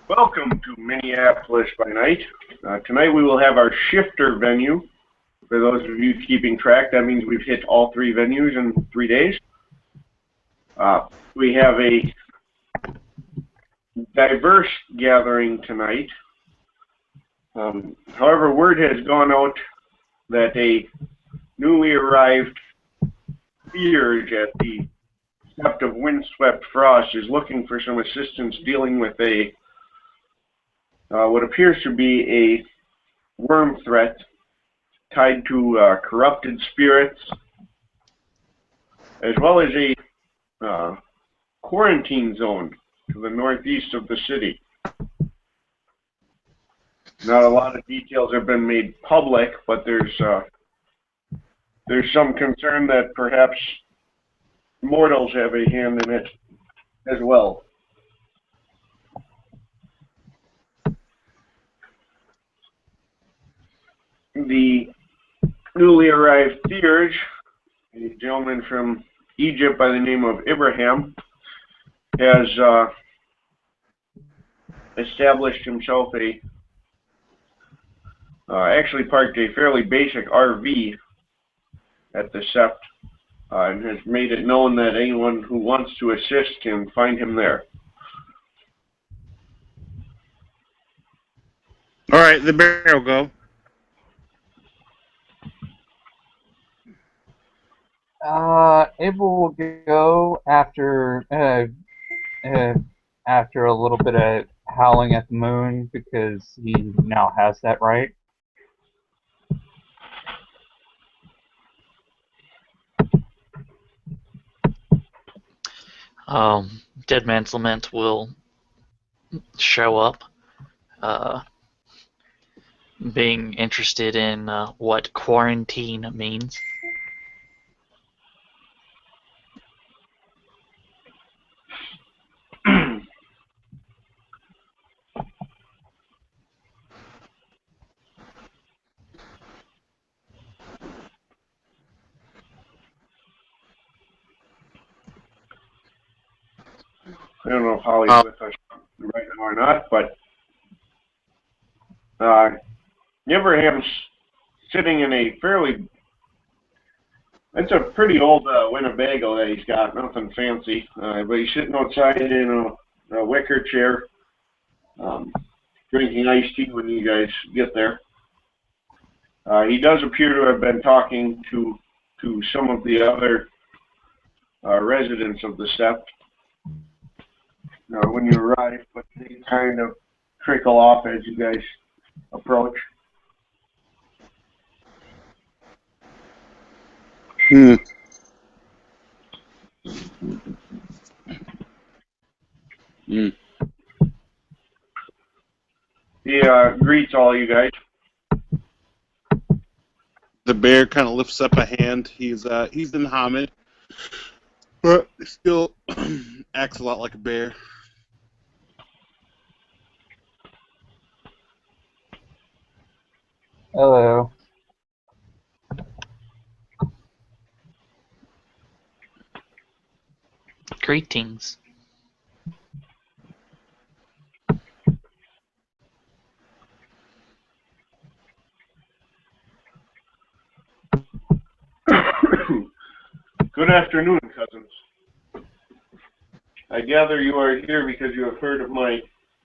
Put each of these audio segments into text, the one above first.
Welcome to Minneapolis by Night. Tonight we will have our shifter venue. For those of you keeping track, that means we've hit all three venues in 3 days. We have a diverse gathering tonight. However, word has gone out that a newly arrived Theurge at the Sept of Windswept Frost is looking for some assistance dealing with a what appears to be a worm threat tied to corrupted spirits, as well as a quarantine zone to the northeast of the city. Not a lot of details have been made public, but there's some concern that perhaps mortals have a hand in it as well. The newly arrived Theurge, a gentleman from Egypt by the name of Ibrahim, has established himself actually parked a fairly basic RV at the Sept, and has made it known that anyone who wants to assist can find him there. All right, the bear will go. Abel will go after after a little bit of howling at the moon because he now has that right. Dead Man's Lament will show up, being interested in what quarantine means. I don't know if Holly's with us right now or not, but Ibrahim's sitting in a it's a pretty old Winnebago that he's got, nothing fancy, but he's sitting outside in a wicker chair, drinking iced tea when you guys get there. He does appear to have been talking to some of the other residents of the Sept when you arrive, but they kind of trickle off as you guys approach. Hmm. He greets all you guys. The bear kind of lifts up a hand. He's in Hamid, but still acts a lot like a bear. Hello. Greetings. Good afternoon, cousins. I gather you are here because you have heard of my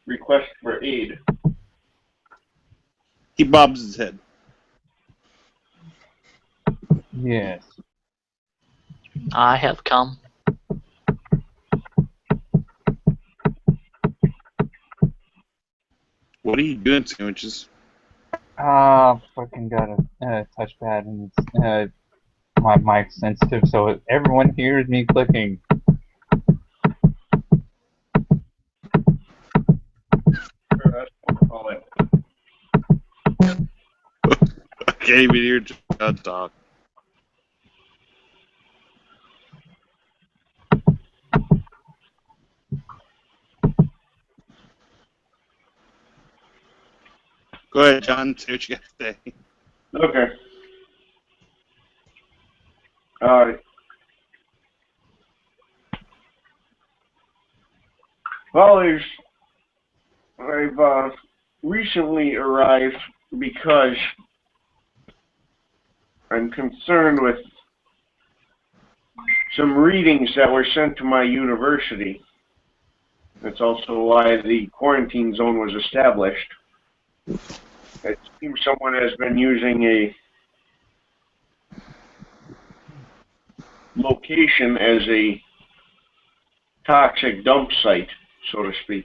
request for aid. He bobs his head. Yes. I have come. What are you doing, Sandwiches? Fucking got a touchpad and my mic's sensitive, so everyone hears me clicking. I can't even hear John talk. Go ahead, John. Say what you got to say. Okay. Well, there's I've recently arrived because I'm concerned with some readings that were sent to my university. That's also why the quarantine zone was established. It seems someone has been using a location as a toxic dump site, so to speak.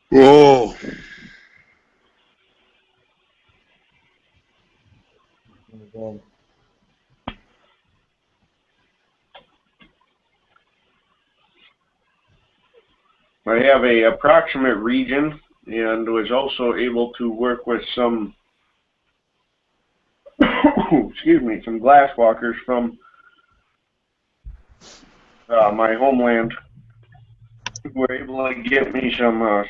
Whoa. I have a approximate region and was also able to work with some, excuse me, some glasswalkers from my homeland who were able to get me some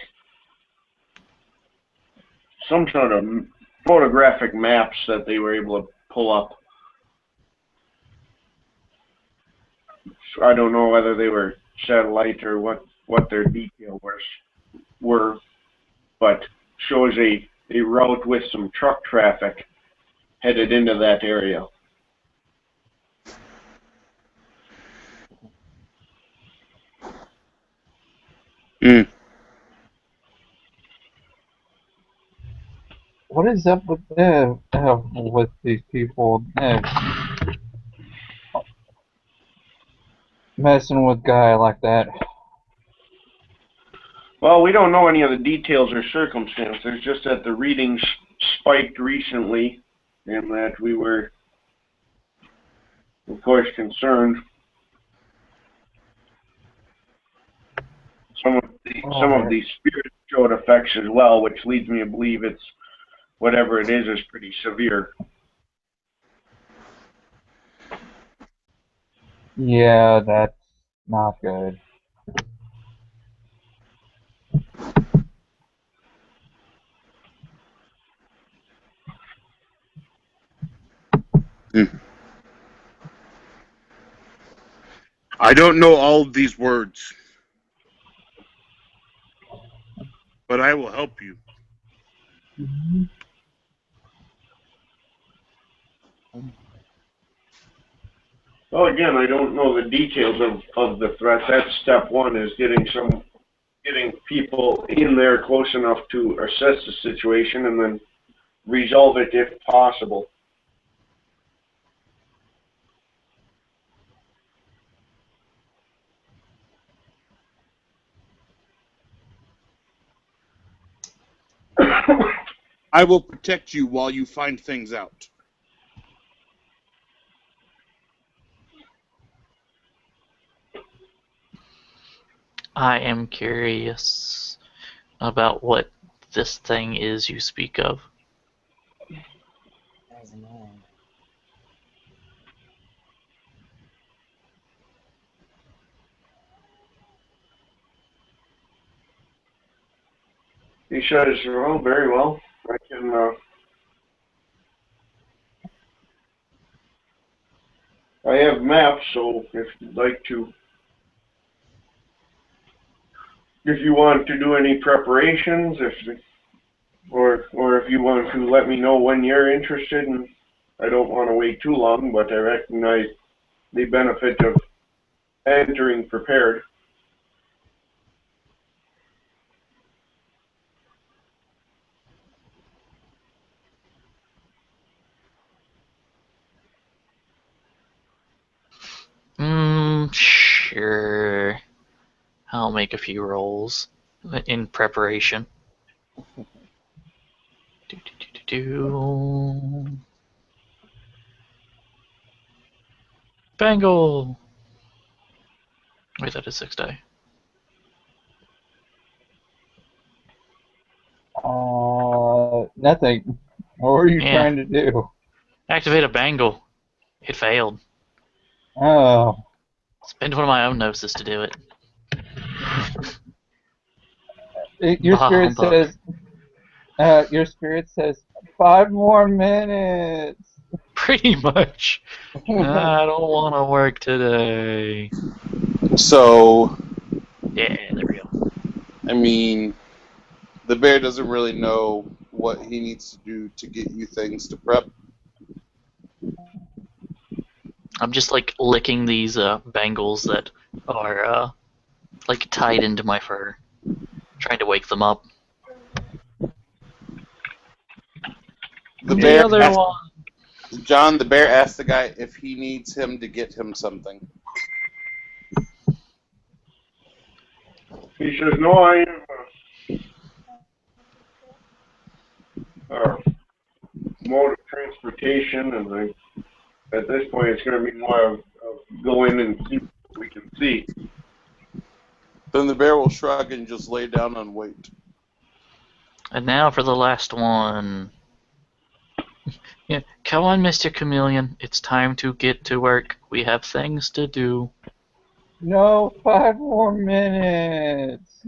sort of photographic maps that they were able to pull up. So I don't know whether they were satellite or what their detail were, but shows a route with some truck traffic headed into that area. Mm. What is up with these people messing with a guy like that? Well, we don't know any of the details or circumstances, just that the readings spiked recently and that we were, of course, concerned. Some of the spirit showed effects as well, which leads me to believe it's whatever it is pretty severe. Yeah, that's not good. Mm. I don't know all of these words, but I will help you. Well, again, I don't know the details of the threat. That's step one, is getting people in there close enough to assess the situation and then resolve it if possible. I will protect you while you find things out. I am curious about what this thing is you speak of. He says, "Oh, very well. I can. I have maps, so if you'd like to, if you want to do any preparations, or if you want to let me know when you're interested, and I don't want to wait too long, but I recognize the benefit of entering prepared." Sure. I'll make a few rolls in preparation. Bangle! Wait, that is 6 die. Nothing. What were you Yeah. trying to do? Activate a bangle. It failed. Oh. Spend one of my own noses to do it. Your Bah, spirit humbug. says 5 more minutes. Pretty much. I don't want to work today. So, Yeah, there we go. I mean, the bear doesn't really know what he needs to do to get you things to prep. I'm just like licking these bangles that are like tied into my fur, trying to wake them up. The other one. John, the bear asked the guy if he needs him to get him something. He says, no, I am mode of transportation, and at this point it's going to be more of go in and see what we can see. Then the bear will shrug and just lay down and wait. And now for the last one. Yeah, come on, Mr. Chameleon. It's time to get to work. We have things to do. No, 5 more minutes.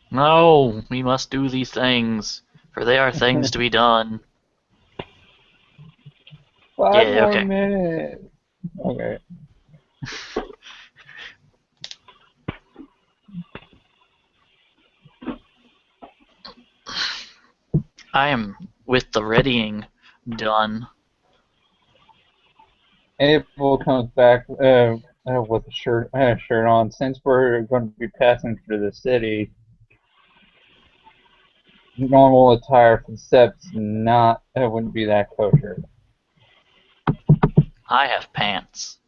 No, we must do these things, for they are things to be done. 5 Yeah, more okay. minutes. Okay. I am with the readying done. Abel comes back with a shirt on. Since we're going to be passing through the city, normal attire for the steps wouldn't be that kosher. I have pants.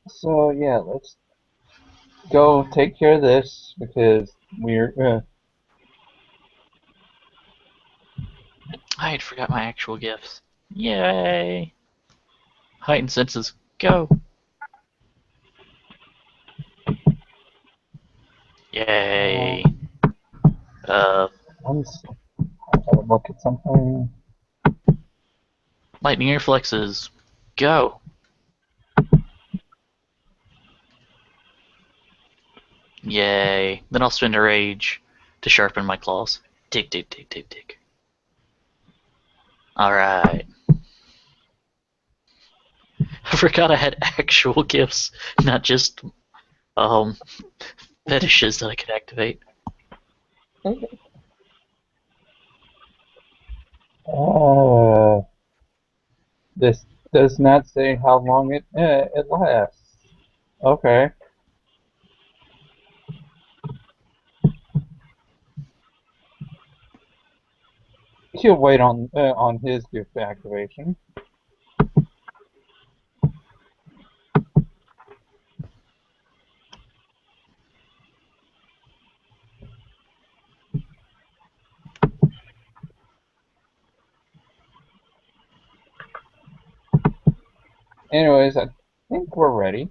So yeah, let's go take care of this because I had forgot my actual gifts. Yay! Heightened senses, go! Yay! I'm gotta look at something. Lightning reflexes, go! Yay! Then I'll spend a rage to sharpen my claws. Dig, dig, dig, dig, dig. Alright. I forgot I had actual gifts, not just fetishes that I could activate. This does not say how long it lasts. Okay. He'll wait on his gift activation. Anyways, I think we're ready.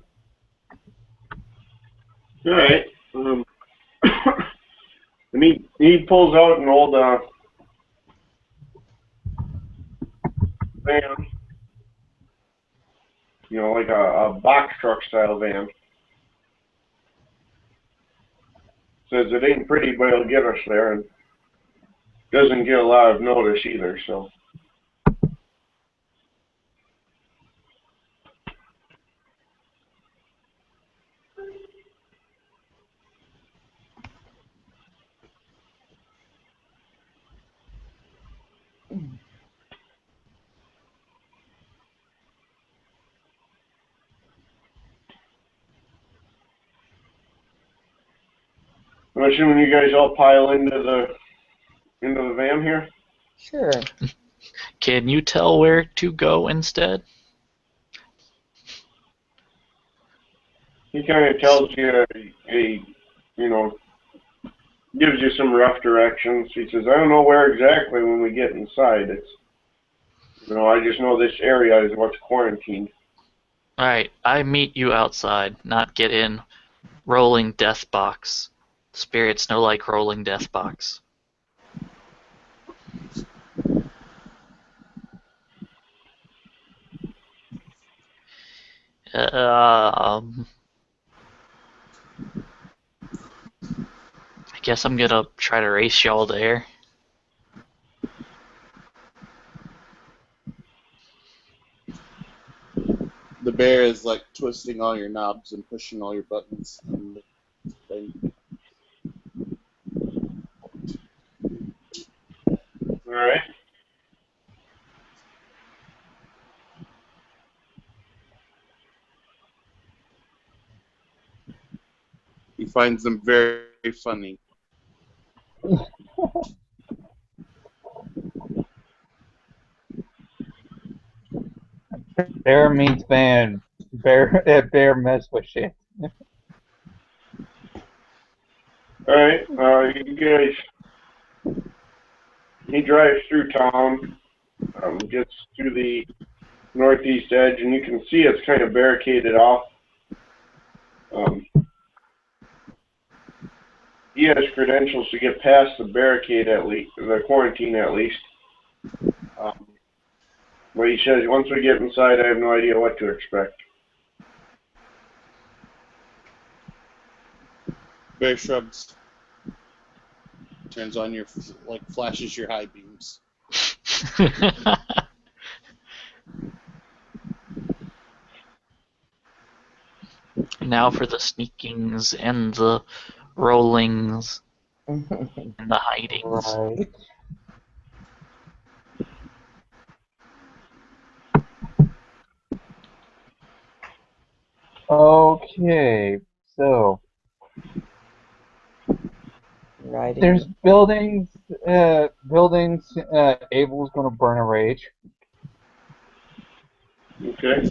All right. And he pulls out an old van, like a box truck style van. Says it ain't pretty, but it'll get us there, and doesn't get a lot of notice either. So. I'm assuming you guys all pile into the van here. Sure. Can you tell where to go instead? He kind of tells you gives you some rough directions. He says, I don't know where exactly when we get inside. It's, I just know this area is what's quarantined. Alright, I meet you outside, not get in. Rolling death box. Spirits no like rolling death box. I guess I'm gonna try to race y'all there. The bear is like twisting all your knobs and pushing all your buttons. And thing. All right. He finds them very funny. Bear means ban. Bear mess with shit. All right. You guys. He drives through town, gets to the northeast edge, and you can see it's kind of barricaded off. He has credentials to get past the barricade at least, the quarantine at least. But he says once we get inside, I have no idea what to expect. Bear shrugs. Turns on your, like, flashes your high beams. Now for the sneakings and the rollings and the hidings. Right. Okay, so Riding. there's buildings. Abel's gonna burn a rage. Okay.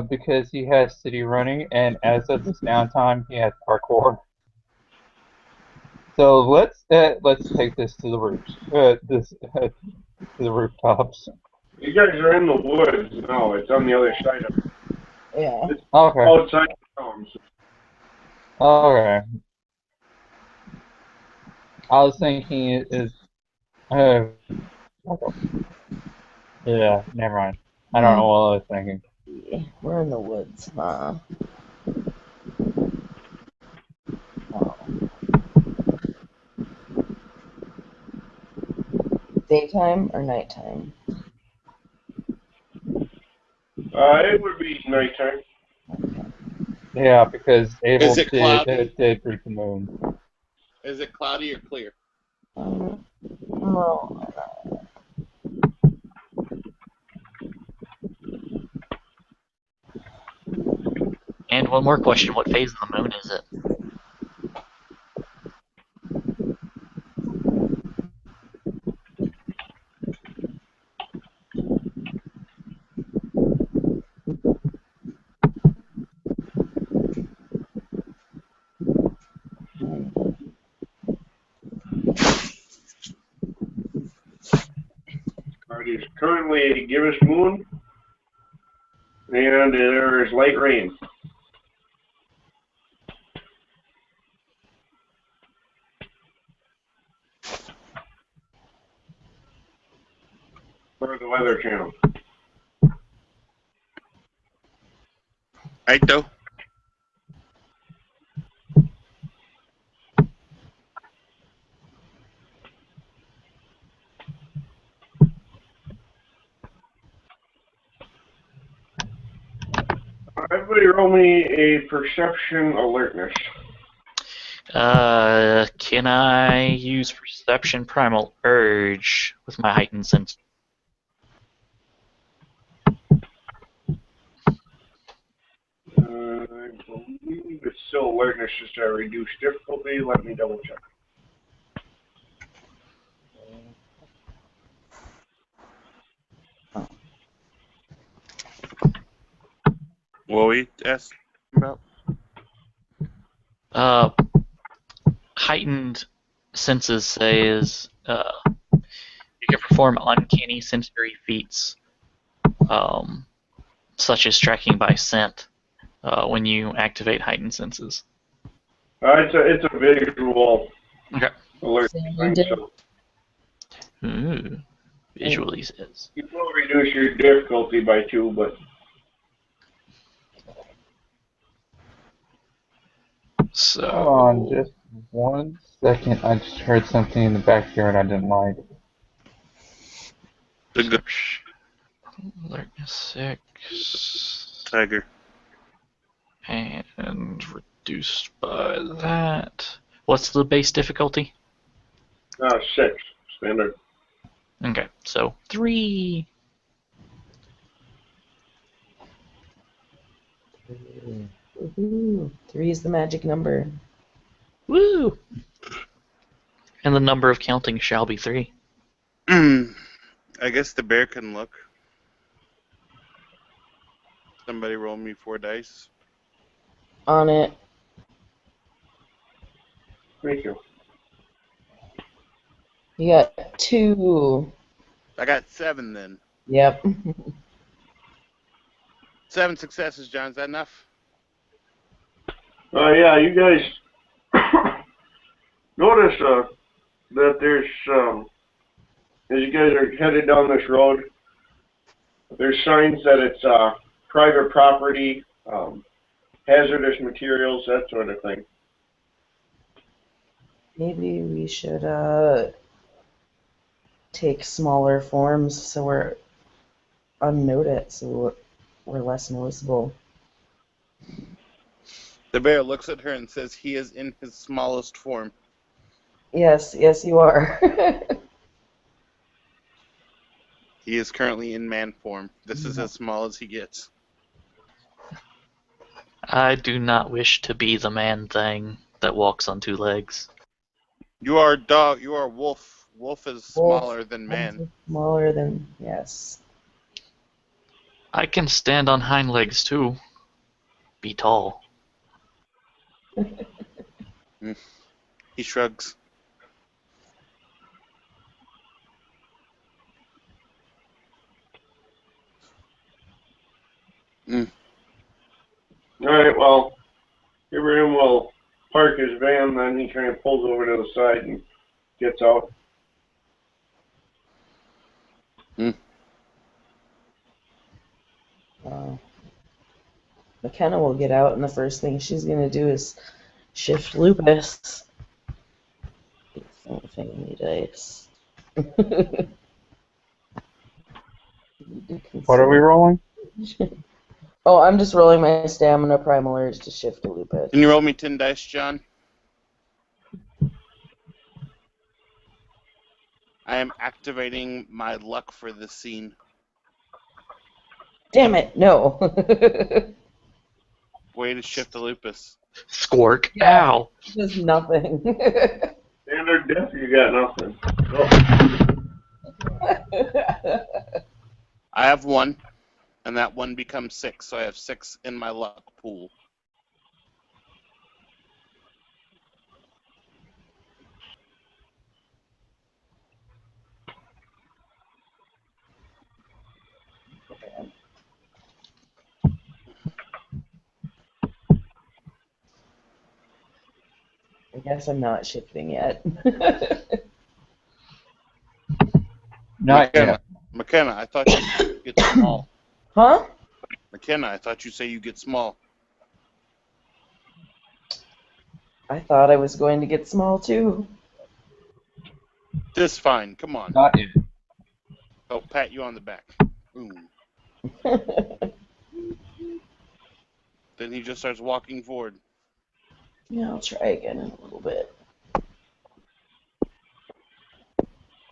Because he has city running, and as of this downtime, he has parkour. So let's take this to the roofs. To the rooftops. You guys are in the woods. No, it's on the other side of it. Yeah. It's Okay. outside the town. Okay. I was thinking it is. Yeah, never mind. I don't know what I was thinking. Yeah, we're in the woods, huh? Oh. Daytime or nighttime? It would be nighttime. Yeah, because Abel Is it cloudy? did read the moon. Is it cloudy or clear? No. And one more question, what phase of the moon is it? It is currently a gibbous moon, and there is light rain. For the Weather Channel. Right, though? Everybody roll me a perception alertness. Can I use Perception Primal Urge with my heightened sense? I believe it's still alertness, just a reduced difficulty. Let me double check. What were you asking about? Heightened senses says you can perform uncanny sensory feats, such as tracking by scent, when you activate heightened senses. It's a visual Okay. alert. So you thing, did- so Ooh. Visually says. you will reduce your difficulty by 2, but So. Hold on, just 1 second. I just heard something in the backyard I didn't like. The Alert 6. tiger. And reduced by that. What's the base difficulty? 6, standard. Okay, so 3. Woohoo. 3 is the magic number. Woo! And the number of counting shall be 3. I guess the bear can look. Somebody roll me 4 dice. On it. Thank you. You got 2. I got 7 then. Yep. 7 successes, John. Is that enough? Yeah, you guys notice that there's, as you guys are headed down this road, there's signs that it's private property, hazardous materials, that sort of thing. Maybe we should take smaller forms so we're unnoticed, so we're less noticeable. The bear looks at her and says he is in his smallest form. Yes, you are. He is currently in man form. This is as small as he gets. I do not wish to be the man thing that walks on 2 legs. You are dog. You are wolf. Wolf is Wolf. smaller than man. Smaller than, yes. I can stand on hind legs too. Be tall. He shrugs. All right, well, Ibrahim will park his van, then he kind of pulls over to the side and gets out. McKenna will get out, and the first thing she's going to do is shift lupus. Thingy dice. What are we rolling? Oh, I'm just rolling my stamina primal urge to shift to lupus. Can you roll me 10 dice, John? I am activating my luck for this scene. Damn it, no. Way to shift the lupus. Squark. Yeah. Ow. Does nothing. Standard death, you got nothing. Oh. I have 1, and that 1 becomes 6, so I have 6 in my luck pool. I guess I'm not shifting yet. Not yet. McKenna, I thought you get small. Huh? McKenna, I thought you say you get small. I thought I was going to get small too. This fine, come on. Not yet. I'll pat you on the back. Boom. Then he just starts walking forward. Yeah, I'll try again in a little bit.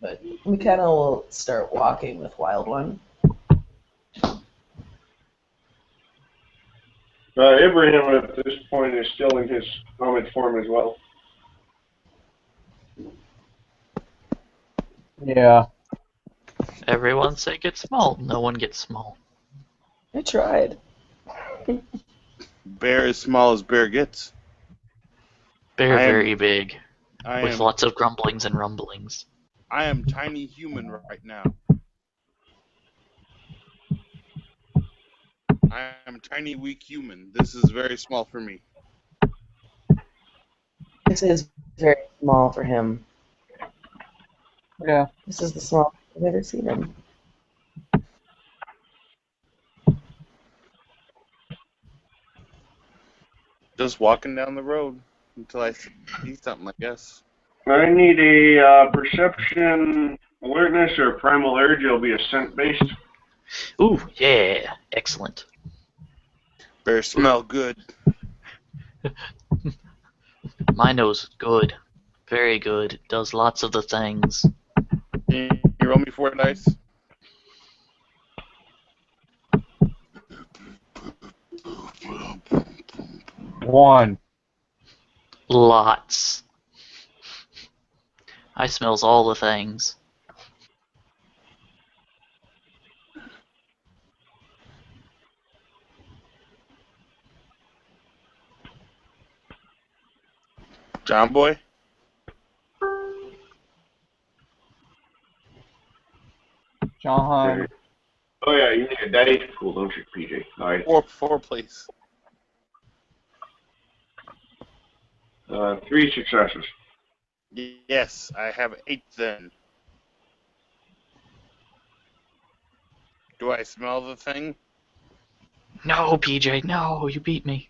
But McKenna will start walking with Wild One. Ibrahim at this point is still in his helmet form as well. Yeah. Everyone say get small. No one gets small. I tried. Bear as small as bear gets. They're I am- very big, I with am lots of grumblings and rumblings. I am tiny human right now. I am tiny weak human. This is very small for me. This is very small for him. Yeah. This is the smallest I've ever seen him. Just walking down the road. until I see something, I guess. I need a perception, alertness, or primal urge. It'll be a scent-based. Ooh, yeah, excellent. Better smell good. My nose is good, very good. It does lots of the things. Can you roll me 4 dice? One. Lots. I smells all the things. John Boy? John. Okay. Oh yeah, you need a dice pool, don't you, PJ? All right. 4, please. 3 successes. Yes, I have 8 then. Do I smell the thing? No, PJ, no, you beat me.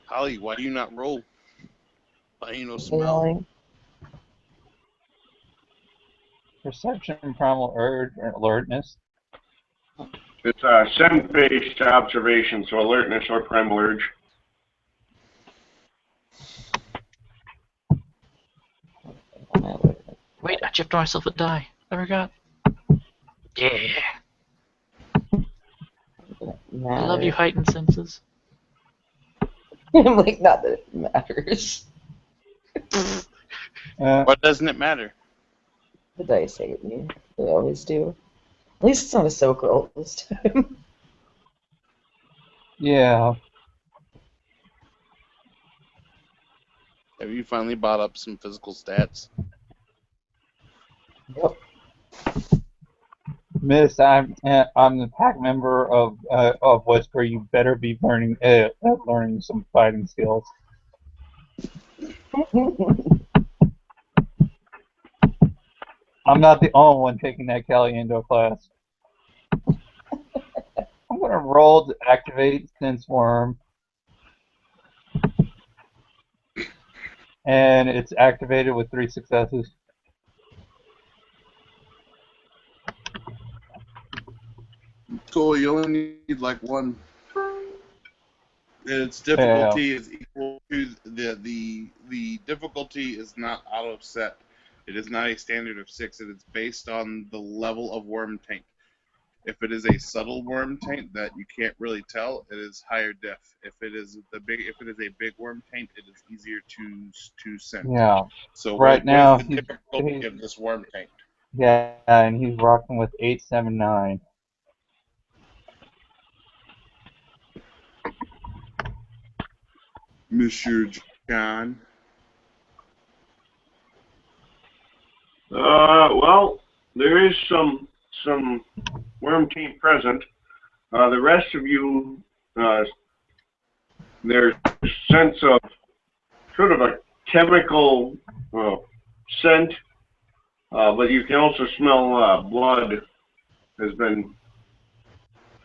Holly, why do you not roll? Why do you no smell? Feeling. Perception, primal urge, or alertness. It's a scent-based observation, so alertness or primal urge. Wait, I chipped myself a die. I forgot. Yeah, I love you, heightened senses. I'm like, not that it matters. What doesn't it matter? The dice hate me. They always do. At least it's not a soak roll this time. Yeah. Have you finally bought up some physical stats? Yep. Miss, I'm the pack member of Whisper. You better be learning some fighting skills. I'm not the only one taking that Caliendo class. I'm gonna roll to activate Sense Worm, and it's activated with 3 successes. Cool, you only need like 1. Its difficulty is equal to the difficulty is not auto set. It is not a standard of 6. It is based on the level of worm taint. If it is a subtle worm taint that you can't really tell, it is higher diff. If it is a big worm taint, it is easier to scent. Yeah. So Right what now, is the difficulty of this worm taint? Yeah, and he's rocking with 879. Monsieur John. Well, there is some worm taint present. The rest of you, there's a sense of sort of a chemical scent, but you can also smell blood has been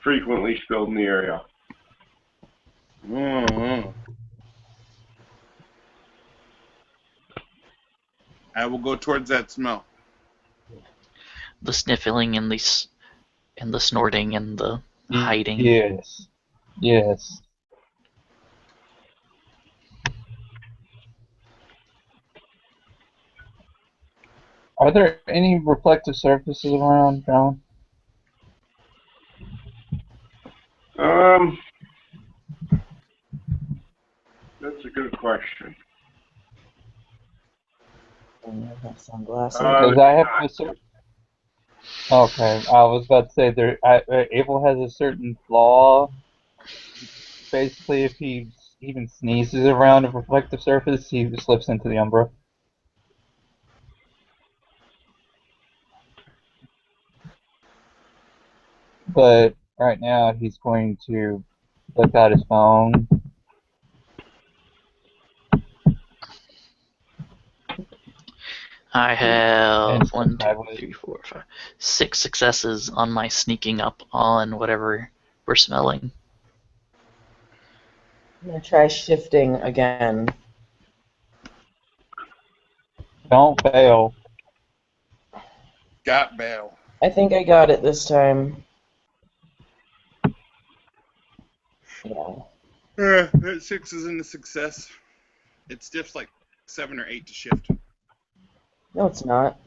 frequently spilled in the area. Mm-hmm. I will go towards that smell. The sniffling and the snorting and the hiding. Yes. Yes. Are there any reflective surfaces around, John? That's a good question. I have sunglasses. Because I have a certain. Okay, I was about to say Abel has a certain flaw. Basically, if he even sneezes around a reflective surface, he slips into the umbra. But right now, he's going to look out his phone. I have And one, two, sideways. 3, 4, 5, 6 successes on my sneaking up on whatever we're smelling. I'm gonna try shifting again. Don't fail. Got bail. I think I got it this time. Yeah. That 6 isn't a success. It stiffs like 7 or 8 to shift. No, it's not.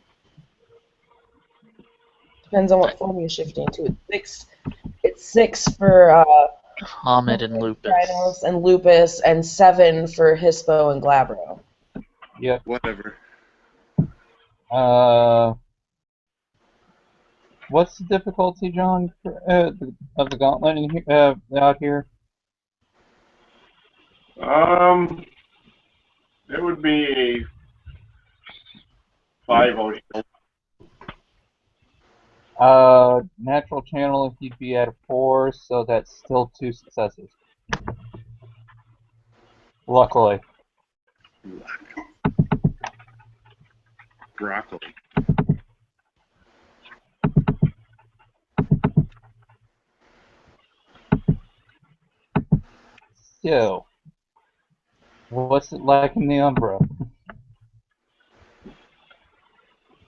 Depends on what form you're shifting to. It's six for Hamid and Lupus. Rhinos and Lupus, and 7 for Hispo and Glabro. Yep. Whatever. What's the difficulty, John, of the gauntlet out here? It would be a 5 out here. Natural channel if you'd be at a 4, so that's still 2 successes. Luckily. Broccoli. So, what's it like in the Umbra?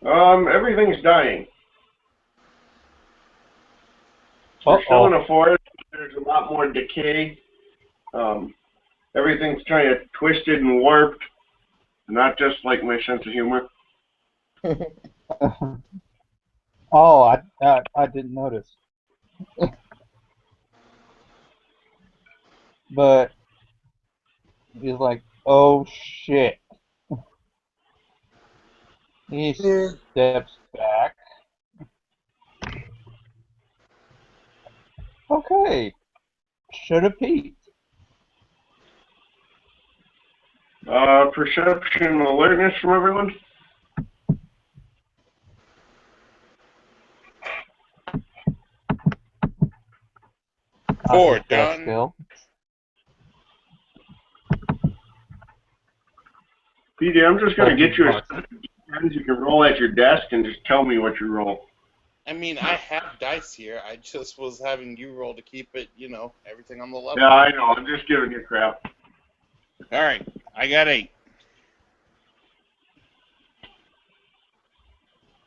Everything's dying. We're still in a forest. There's a lot more decay. Everything's kind of twisted and warped. Not just like my sense of humor. Oh, I didn't notice. But he's like, oh shit. He steps back. Okay. Should have peeked. Perception alertness from everyone. Four, That's done. skill. PD, I'm just going to get you as you can roll at your desk and just tell me what you roll. I mean, I have dice here. I just was having you roll to keep it, everything on the level. Yeah, I know. I'm just giving you crap. All right, I got 8.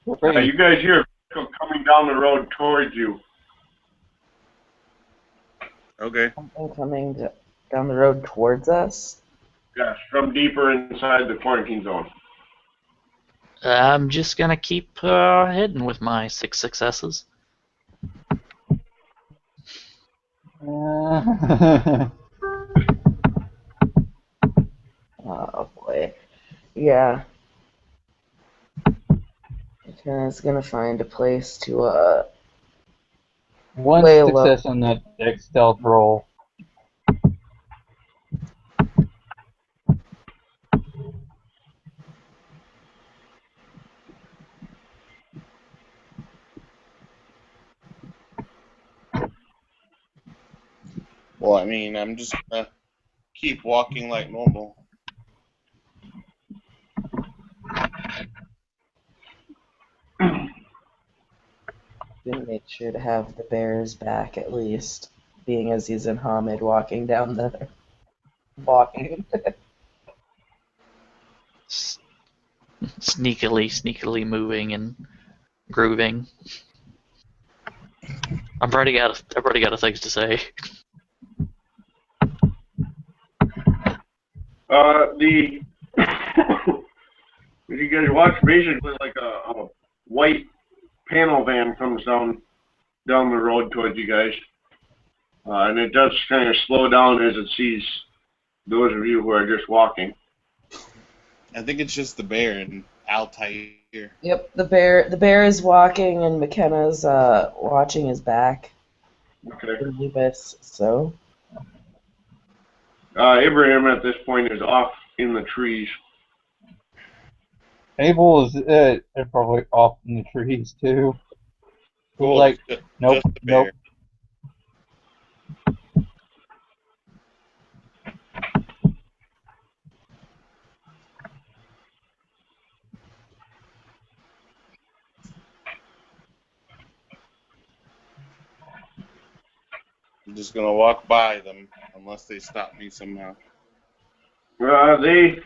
You guys hear a vehicle coming down the road towards you. Okay. Something coming down the road towards us. Yes, from deeper inside the quarantine zone. I'm just gonna keep heading with my 6 successes. Oh boy. Yeah. McKenna's gonna find a place to One lay low. success on that dex stealth roll. Well, I mean, I'm just gonna keep walking like normal. Gonna make sure to have the bears back at least, being as he's in Hamid walking down the walking. Sneakily moving and grooving. I've already got things to say. You guys watch, basically like a white panel van comes down the road towards you guys, and it does kind of slow down as it sees those of you who are just walking. I think it's just the bear and Altair. Yep, the bear is walking and McKenna's watching his back. Okay. For Lupus, so. Abraham at this point is off in the trees. Abel is probably off in the trees too. Cool. Like, just nope, the bear. nope. just gonna walk by them unless they stop me somehow. They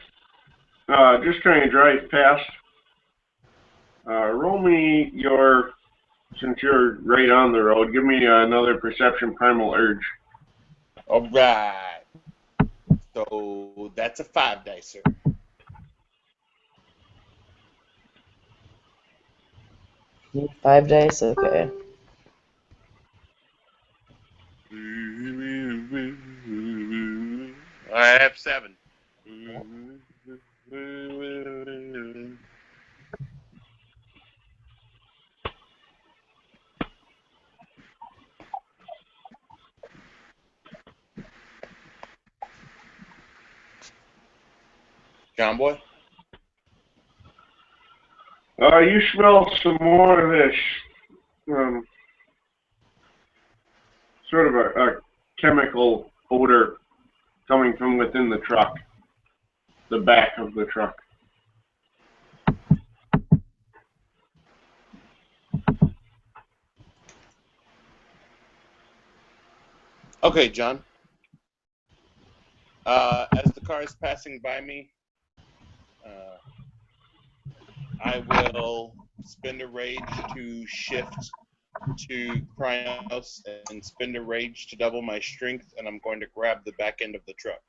just trying to drive past. Roll me your, since you're right on the road, give me another perception primal urge. All right. So that's a 5 dicer. You 5 dice? Okay. I have 7. John Boy? You smell some more of this, sort of a chemical odor coming from within the truck, the back of the truck. Okay, John. As the car is passing by me, I will spend a rage to shift to Krynos and spend a rage to double my strength, and I'm going to grab the back end of the truck.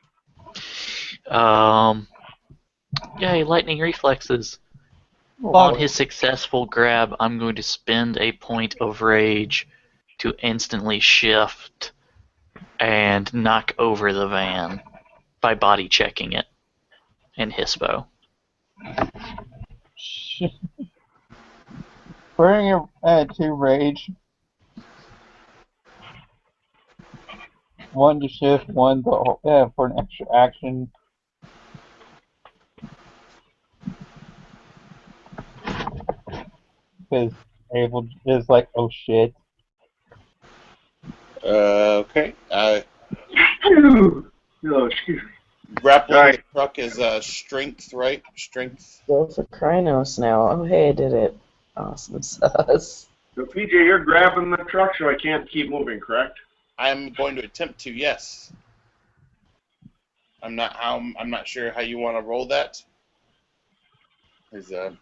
Yay, lightning reflexes. Fuck. On his successful grab, I'm going to spend a point of rage to instantly shift and knock over the van by body checking it in Hispo. Burning your 2 rage. 1 to shift, 1 to, for an extra action. Because Abel is like, oh shit. Okay. Oh, excuse me. Grappling Right. the truck is strength, right? Strength. Go for Krynos now. Oh, hey, I did it. Awesome sauce. So, PJ, you're grabbing the truck, so I can't keep moving, correct? I'm going to attempt to, yes. I'm not sure how you want to roll that. Is a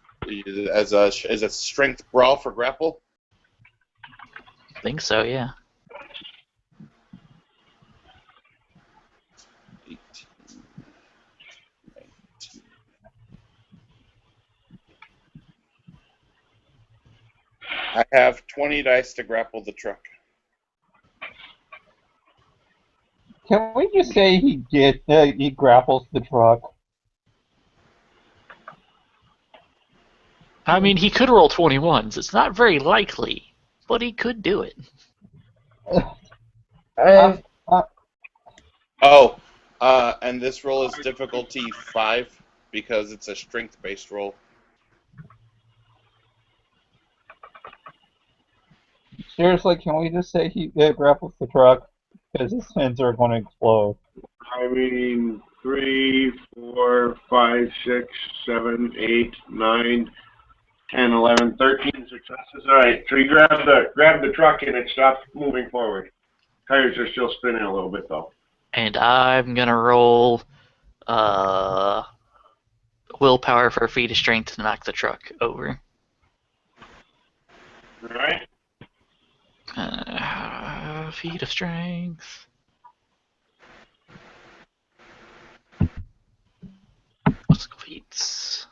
strength brawl for grapple? I think so, yeah. 18, 19. I have 20 dice to grapple the truck. Can we just say he grapples the truck? I mean, he could roll 21s. It's not very likely, but he could do it. I've And this roll is difficulty 5 because it's a strength-based roll. Seriously, can we just say he grapples the truck? Because his fins are going to explode. I mean, 3, 4, 5, 6, 7, 8, 9, 10, 11, 13 successes. All right, so you grab the truck and it stops moving forward. Tires are still spinning a little bit though. And I'm gonna roll willpower for a feat of strength to knock the truck over. All right. Feat of strength. Let's go feats.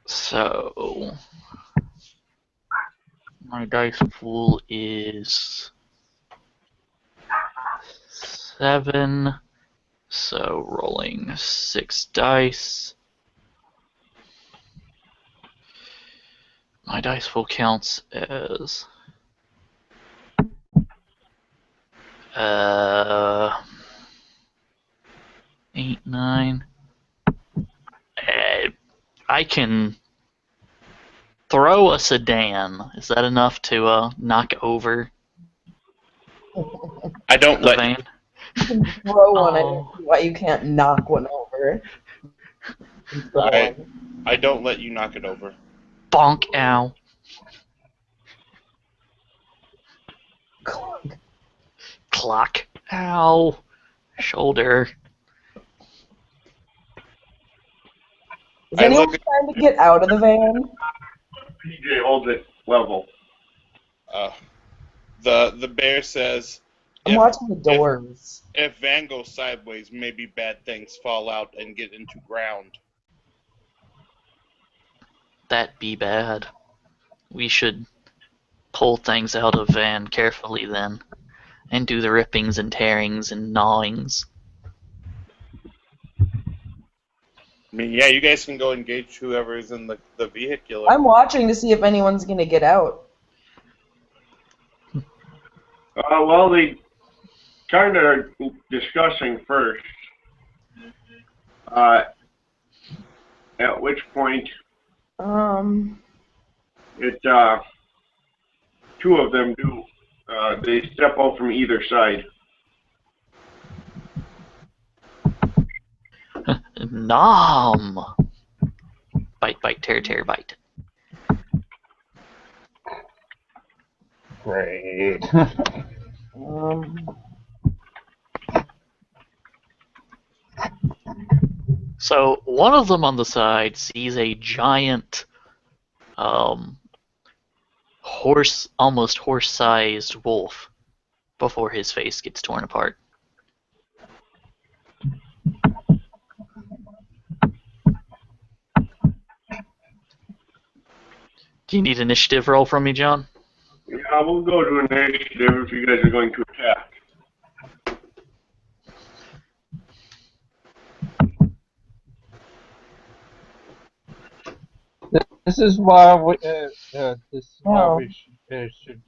So my dice pool is 7. So rolling 6 dice. My dice pool counts as 8, 9. I can throw a sedan. Is that enough to knock over I don't the let van? You can throw one. I Oh. don't see why you can't knock one over. I don't let you knock it over. Bonk, ow. Clock. Ow. Shoulder. Is I anyone look at trying to get out of the van? PJ holds it level. the bear says, I'm watching the doors. if van goes sideways, maybe bad things fall out and get into ground. That be bad. We should pull things out of van carefully then, and do the rippings and tearings and gnawings. I mean, yeah, you guys can go engage whoever is in the vehicular. I'm watching to see if anyone's gonna get out. Well, they kind of are discussing first. At which point, two of them do. They step out from either side. Nom! Bite, bite, tear, tear, bite. Great. So one of them on the side sees a giant, almost horse-sized wolf before his face gets torn apart. Do you need initiative roll from me, John? Yeah, we'll go to initiative if you guys are going to attack. This is why we should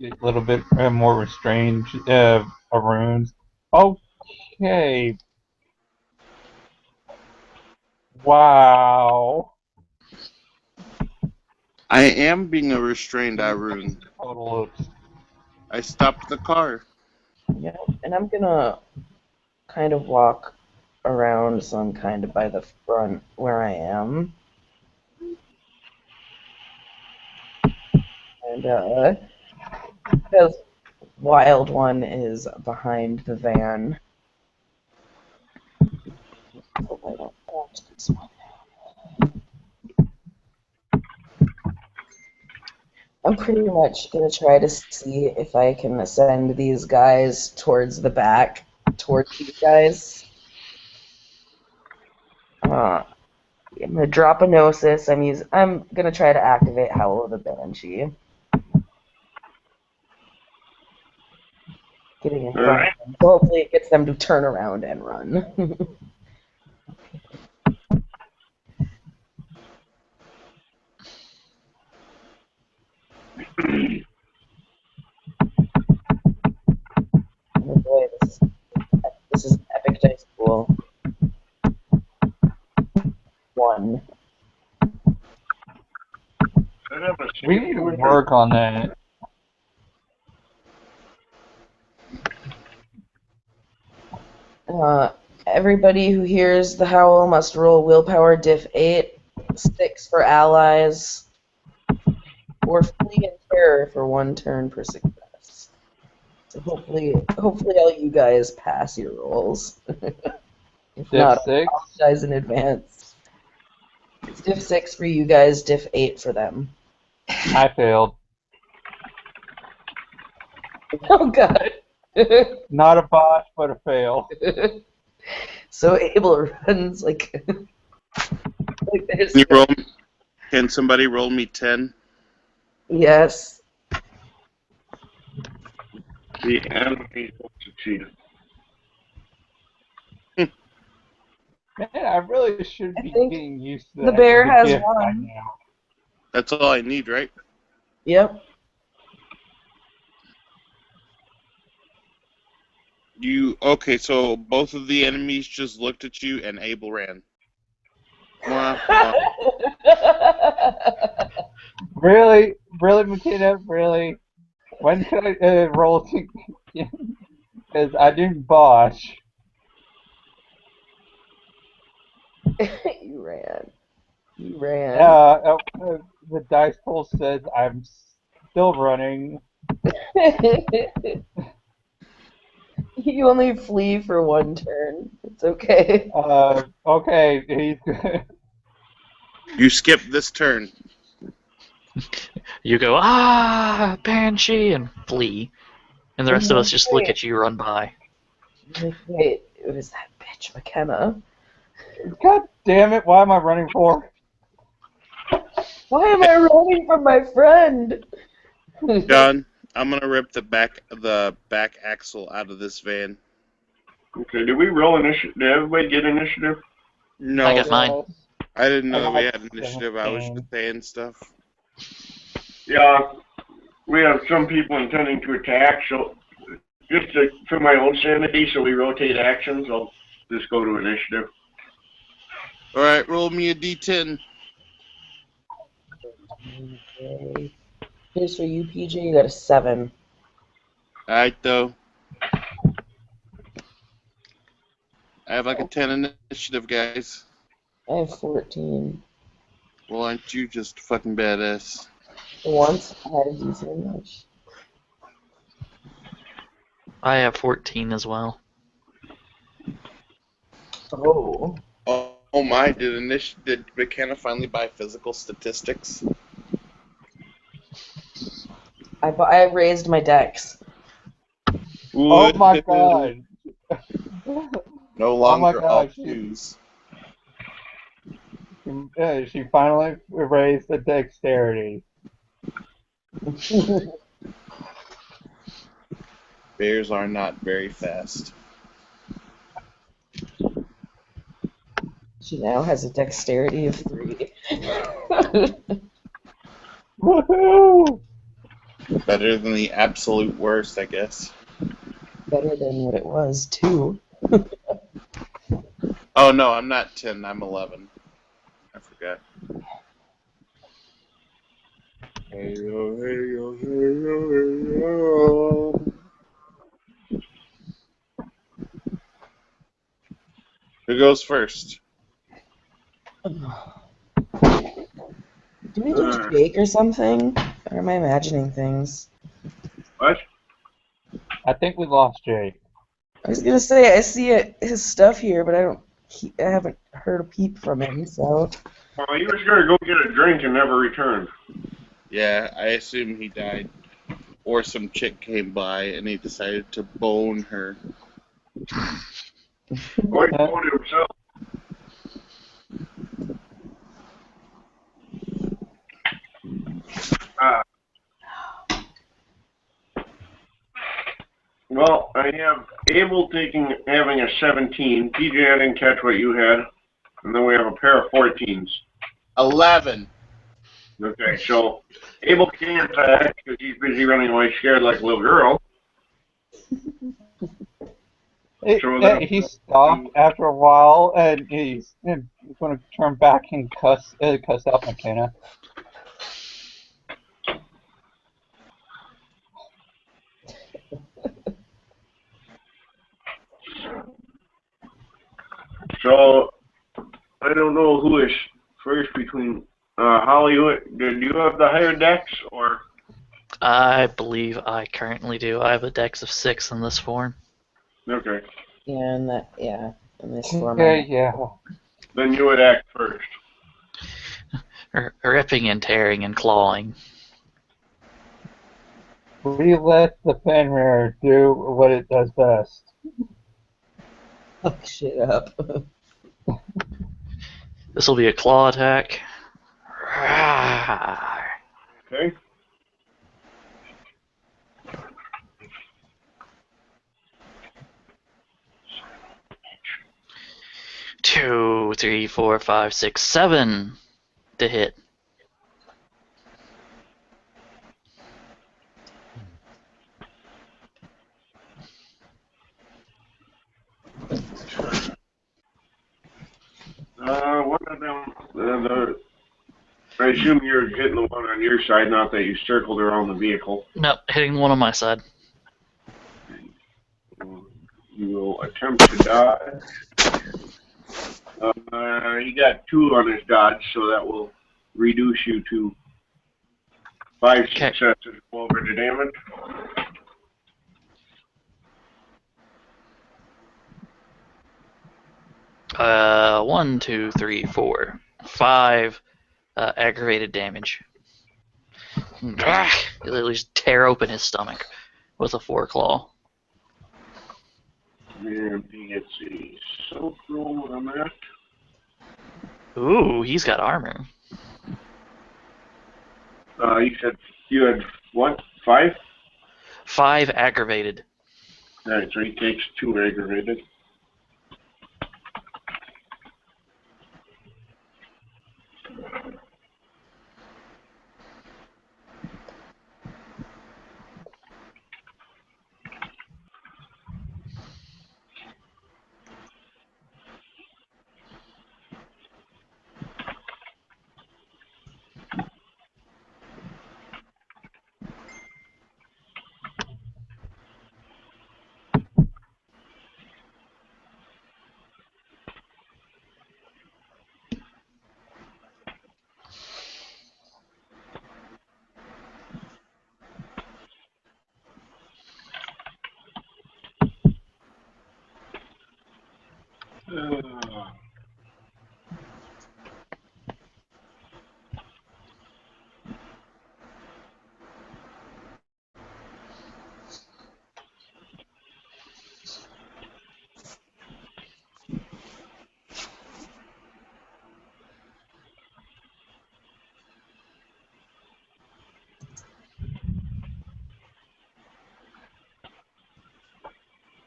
get a little bit more restrained, Aruns. Okay. Wow. I am being a restrained Irune. Total. I stopped the car. Yeah, and I'm gonna kind of walk around, so I'm kind of by the front where I am. And, because Wild One is behind the van. Hope I don't watch this one. I'm pretty much gonna try to see if I can send these guys towards the back, towards these guys. I'm gonna drop a Gnosis. I'm gonna try to activate Howl of the Banshee. Getting in front of them. So hopefully it gets them to turn around and run. Oh boy, this is an epic dice pool. 1. We need to work on that. Everybody who hears the howl must roll willpower diff 8, 6 for allies, or flee in terror for 1 turn per success. So hopefully all you guys pass your rolls. If Diff not, 6? I'll apologize in advance. It's diff 6 for you guys, diff 8 for them. I failed. Oh god. Not a botch, but a fail. So Abel runs like this. Can somebody roll me 10? Yes. The enemy will succeed. Man, I really should be think getting used to the that. bear has gift by won. now. That's all I need, right? Yep. Okay, so both of the enemies just looked at you and Abel ran. Really? Really, McKenna? Really? When should I roll to... Because I didn't botch. You ran. You ran. The dice poll says I'm still running. You only flee for one turn. It's okay. Okay, he's good. You skip this turn. You go, Banshee, and flee. And the rest of us just look at you run by. Wait, it was that bitch, McKenna. God damn it, why am I running for? Why am I running from my friend? John, I'm gonna rip the back axle out of this van. Okay, did we roll initiative? Did everybody get initiative? No, I got mine. I didn't know I that we got had initiative. I was 17. just saying stuff. Yeah, we have some people intending to attack, so just for my own sanity, so we rotate actions, I'll just go to initiative. All right, roll me a d10. Okay. Here's for you, PJ. You got a 7. All right, though. I have like a 10 initiative, guys. I have 14. Well, aren't you just fucking badass? For once, I had a decent English. I have 14 as well. Oh. Oh my! Did McKenna finally buy physical statistics? I raised my dex. Oh my god. No Oh my longer all god, twos. she finally raised the dexterity. Bears are not very fast. She now has a dexterity of 3. Woohoo! Better than the absolute worst, I guess. Better than what it was, 2. Oh no, I'm not 10. I'm 11. I forgot. Hey yo, hey yo, hey yo, hey yo. Who goes first? Do we lose Jake or something? Or am I imagining things? What? I think we lost Jake. I was gonna say I see his stuff here, but I haven't heard a peep from him. So Well, he was going to go get a drink and never returned. Yeah, I assume he died. Or some chick came by and he decided to bone her. Or he told himself. Well, I have Abel having a 17. PJ, I didn't catch what you had. And then we have a pair of 14s. 11. Okay, so Abel can't attack because he's busy running away scared like a little girl. He stopped after a while, and he's going to turn back and cuss out McKenna. So I don't know who is first between Hollywood. Do you have the higher dex or? I believe I currently do. I have a dex of 6 in this form. Okay, in this form. Okay, yeah. then you would act first. Ripping and tearing and clawing. We let the Fenrir do what it does best. Fuck shit up. This will be a claw attack. Okay. Two, three, 4, 5, 6, 7 to hit. One of them. I assume you're hitting the one on your side, not that you circled around the vehicle. Nope, hitting the one on my side. You will attempt to dodge. He got 2 on his dodge, so that will reduce you to 5 successes over the damage. 1, 2, 3, 4, 5 aggravated damage. It'll just tear open his stomach with a 4-claw. And he gets a self roll on that. Ooh, he's got armor. You said you had what? 5? 5 aggravated. Alright, so he takes 2 aggravated.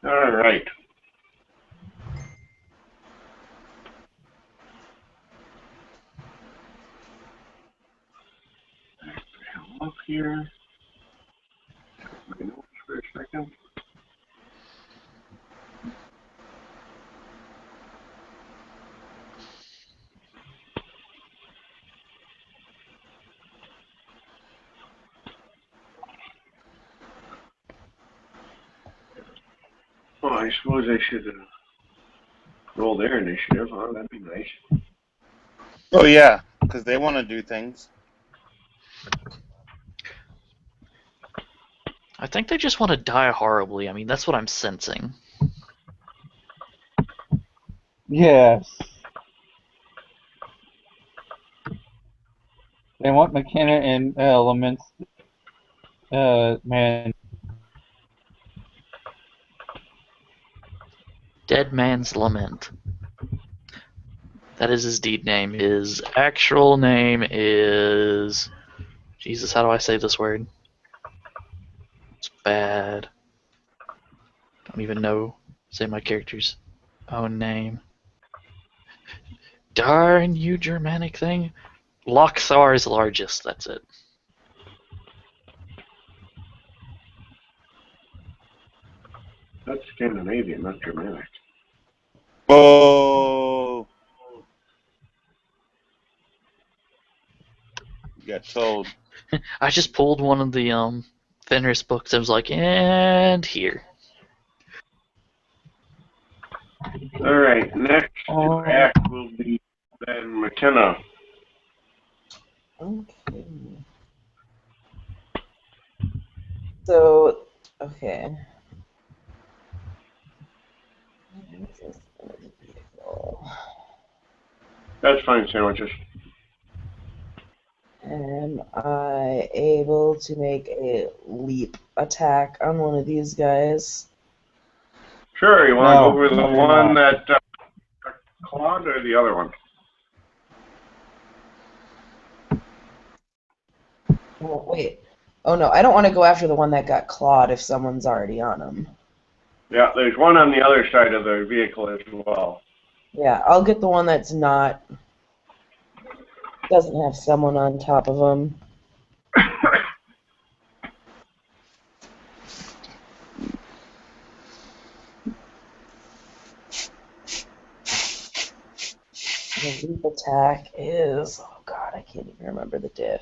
Alright. Up here. My notes for a second. Well, I suppose I should roll their initiative, huh? That'd be nice. Oh yeah, because they want to do things. I think they just want to die horribly. I mean, that's what I'm sensing. Yes. They want McKenna and elements. Man. Dead Man's Lament. That is his deed name. His actual name is... Jesus, how do I say this word? It's bad. Don't even know. Say my character's own name. Darn you, Germanic thing. Lochthar's largest, that's it. That's Scandinavian, not Germanic. Oh, you got told. I just pulled one of the Fenris books. I was like, and here. Alright, next to act will be then McKenna. Okay. So, okay. That's fine, sandwiches. Am I able to make a leap attack on one of these guys? Sure, you want to No, go for the no, you're one not. that Claude or the other one? Oh, wait. Oh no, I don't want to go after the one that got clawed if someone's already on him. Yeah, there's one on the other side of the vehicle as well. Yeah, I'll get the one that's not... doesn't have someone on top of him. The leap attack is... oh god, I can't even remember the diff.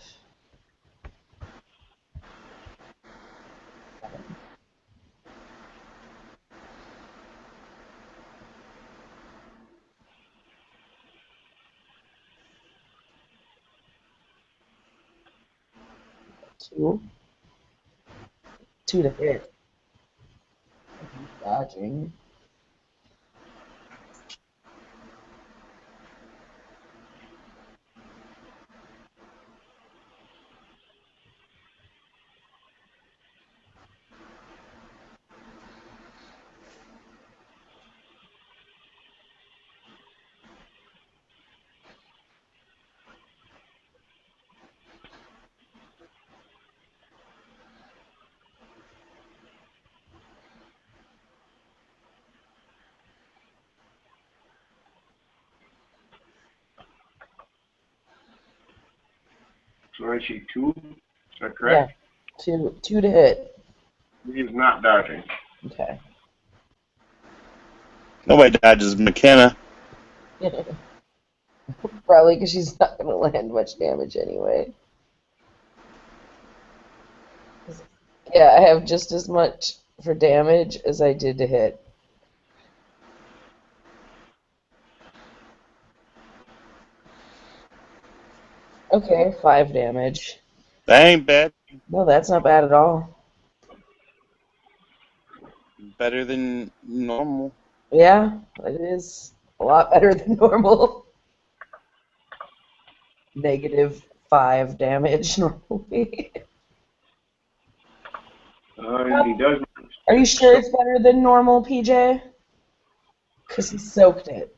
Two? 2 to hit. Dodging. So I see 2. Is that correct? Yeah. Two to hit. He is not dodging. Okay. Nobody dodges McKenna. Probably because she's not going to land much damage anyway. Yeah, I have just as much for damage as I did to hit. Okay, 5 damage. That ain't bad. No, that's not bad at all. Better than normal. Yeah, it is a lot better than normal. -5 damage normally. He does. Are you sure it's better than normal, PJ? Because he soaked it.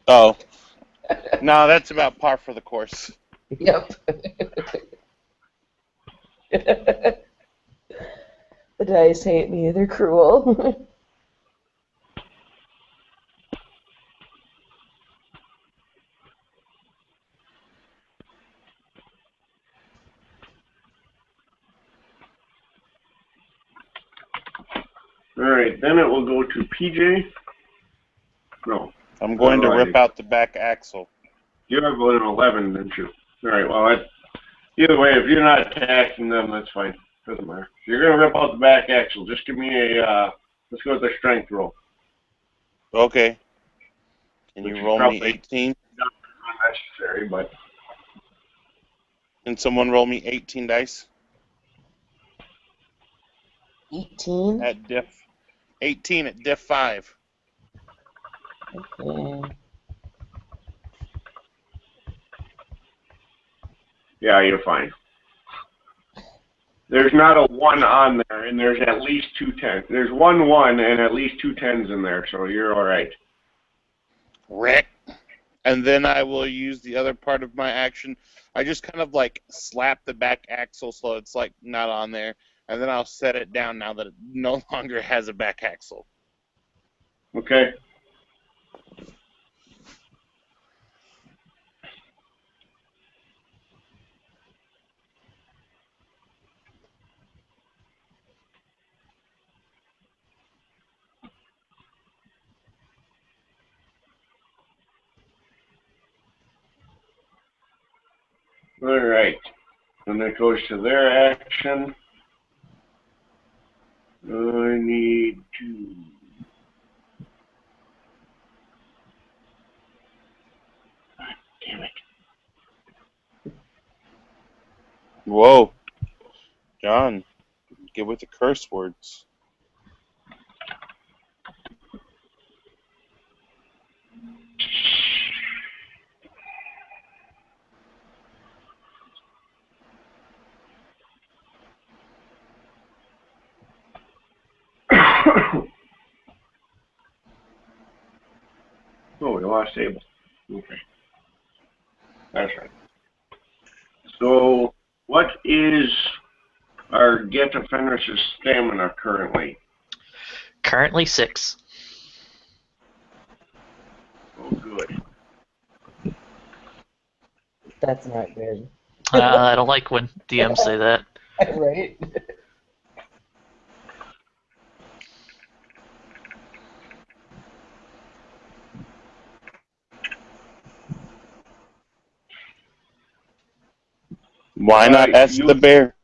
Oh. No, that's about par for the course. Yep. The dice hate me, they're cruel. Alright, then it will go to PJ. No. I'm going to rip out the back axle. You have an 11, didn't you? Alright, well, either way, if you're not attacking them, that's fine. Doesn't matter. If you're going to rip out the back axle, just give me a, let's go with the strength roll. Okay. Can Which you is roll me probably 18? Not necessary, but Can someone roll me 18 dice? 18? At diff. 18 at diff 5. Okay. yeah, you're fine. There's not a 1 on there, and there's at least 2 10s. There's 1 1 and at least 2 10s in there, so you're alright. Rick. And then I will use the other part of my action. I just kind of like slap the back axle so it's like not on there. And then I'll set it down now that it no longer has a back axle. Okay? Alright. And that goes to their action. I need to... God damn it. Whoa. John, get with the curse words. Oh, we lost Abel. Okay. That's right. So, what is our Get to Fenris's stamina currently? Currently 6. Oh, good. That's not good. I don't like when DMs say that. Right? Why not S the bear?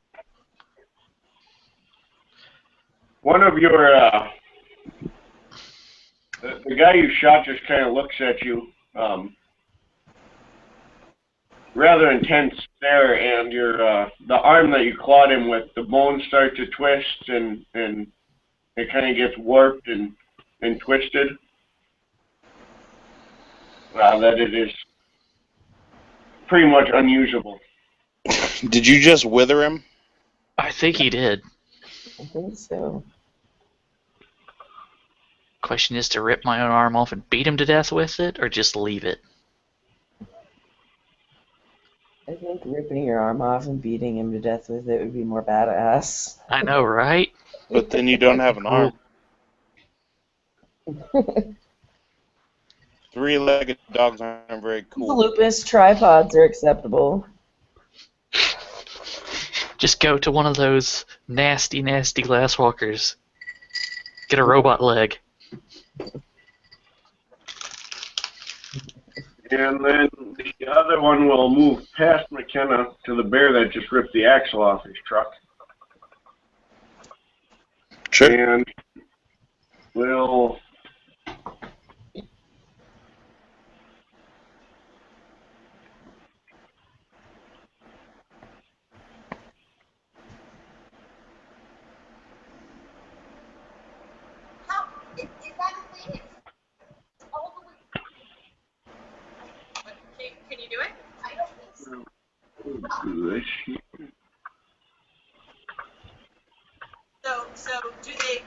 One of your, the guy you shot just kind of looks at you, rather intense stare, and your, the arm that you clawed him with, the bones start to twist, and it kind of gets warped and twisted. That it is pretty much unusable. Did you just wither him? I think he did. I think so. Question is to rip my own arm off and beat him to death with it, or just leave it? I think ripping your arm off and beating him to death with it would be more badass. I know, right? But then you don't have an arm. 3-legged dogs aren't very cool. Lupus tripods are acceptable. Just go to one of those nasty, nasty glasswalkers. Get a robot leg. And then the other one will move past McKenna to the bear that just ripped the axle off his truck. Sure. And will Is that complete? It's all the way. Can you do it? I don't think so. do this. So do they?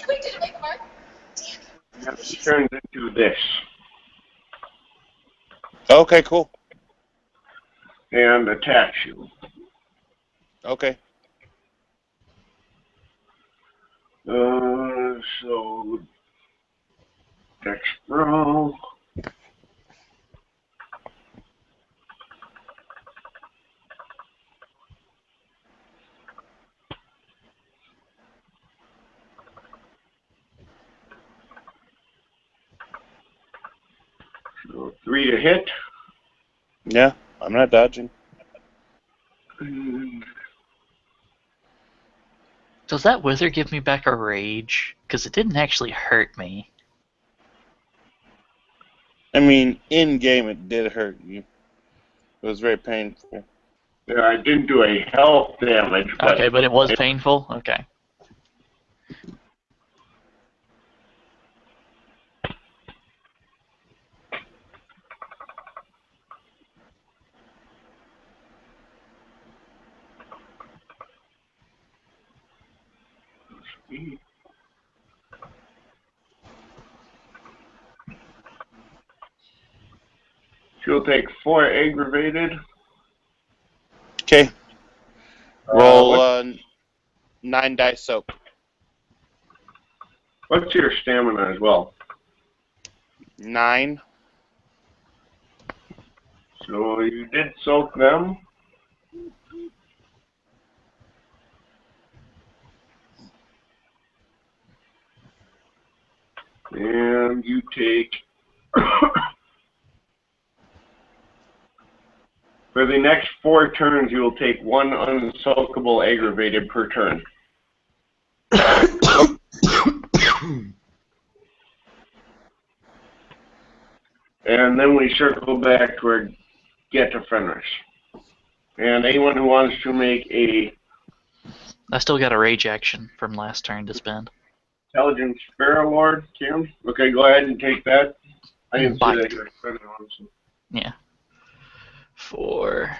Wait, did it make a mark? Damn. It turns into this. Okay, cool. And attacks you. Okay. So Dex roll. So 3 to hit. Yeah, I'm not dodging. Does that wither give me back a rage? Because it didn't actually hurt me. I mean, in game it did hurt you. It was very painful. Yeah, I didn't do a health damage, but Okay, but it was painful? Okay. she'll take 4 aggravated. Okay. Roll What- 9 dice soak. What's your stamina as well? 9. So you did soak them. And you take, for the next 4 turns, you will take 1 unsoakable aggravated per turn. And then we circle back to our get to Fenris. And anyone who wants to make a I still got a rage action from last turn to spend. intelligence sparrow lord, Kim. Okay, go ahead and take that. I didn't see Bite. that you were spending on some. Yeah. 4,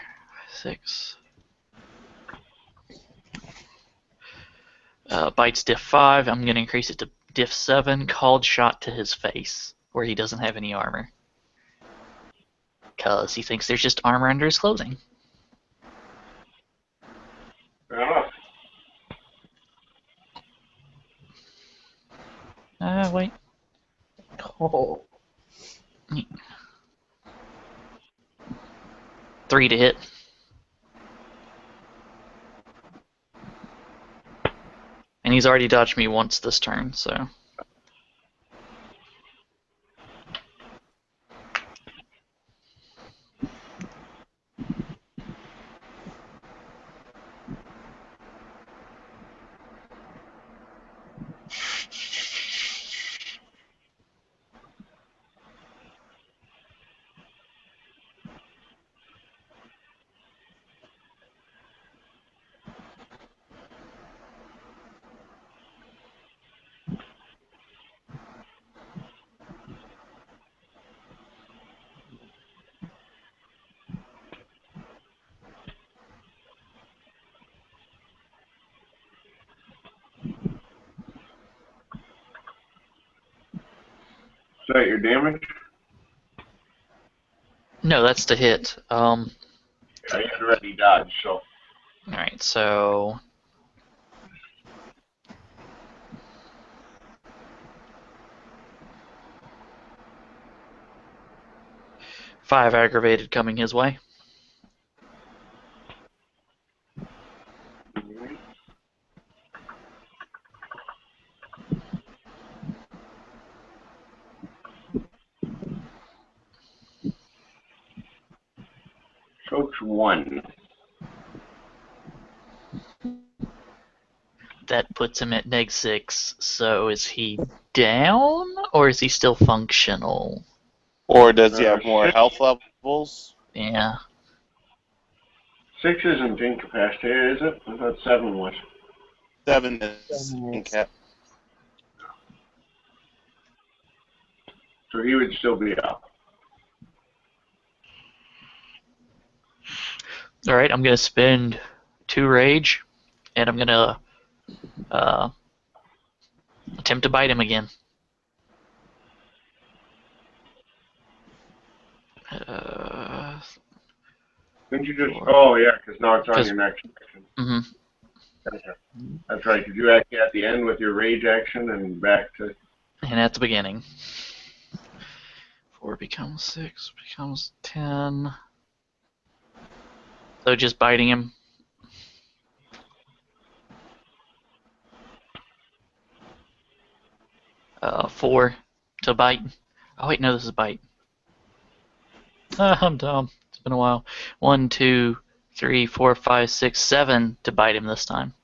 6. Bites diff 5. I'm going to increase it to diff 7. Called shot to his face, where he doesn't have any armor. Because he thinks there's just armor under his clothing. Fair enough. Wait. Oh. 3 to hit. And he's already dodged me once this turn, so. Is that your damage? No, that's to hit. I had already dodged, so. Alright, so. Five aggravated coming his way. approach 1. That puts him at -6. So is he down, or is he still functional? Or does he have more health levels? Yeah. 6 isn't incapacitated, is it? I thought 7 was. 7 is 7 is. incap. So he would still be up. Alright, I'm going to spend 2 rage, and I'm going to attempt to bite him again. Didn't you just... Oh, yeah, because now it's on 'Cause- your next action. hmm Gotcha. That's right, because you actually at the end with your rage action and back to... And at the beginning. 4 becomes 6, becomes 10. So just biting him. Four to bite. Oh wait, no, this is bite. I'm dumb. It's been a while. 1, 2, 3, 4, 5, 6, 7 to bite him this time.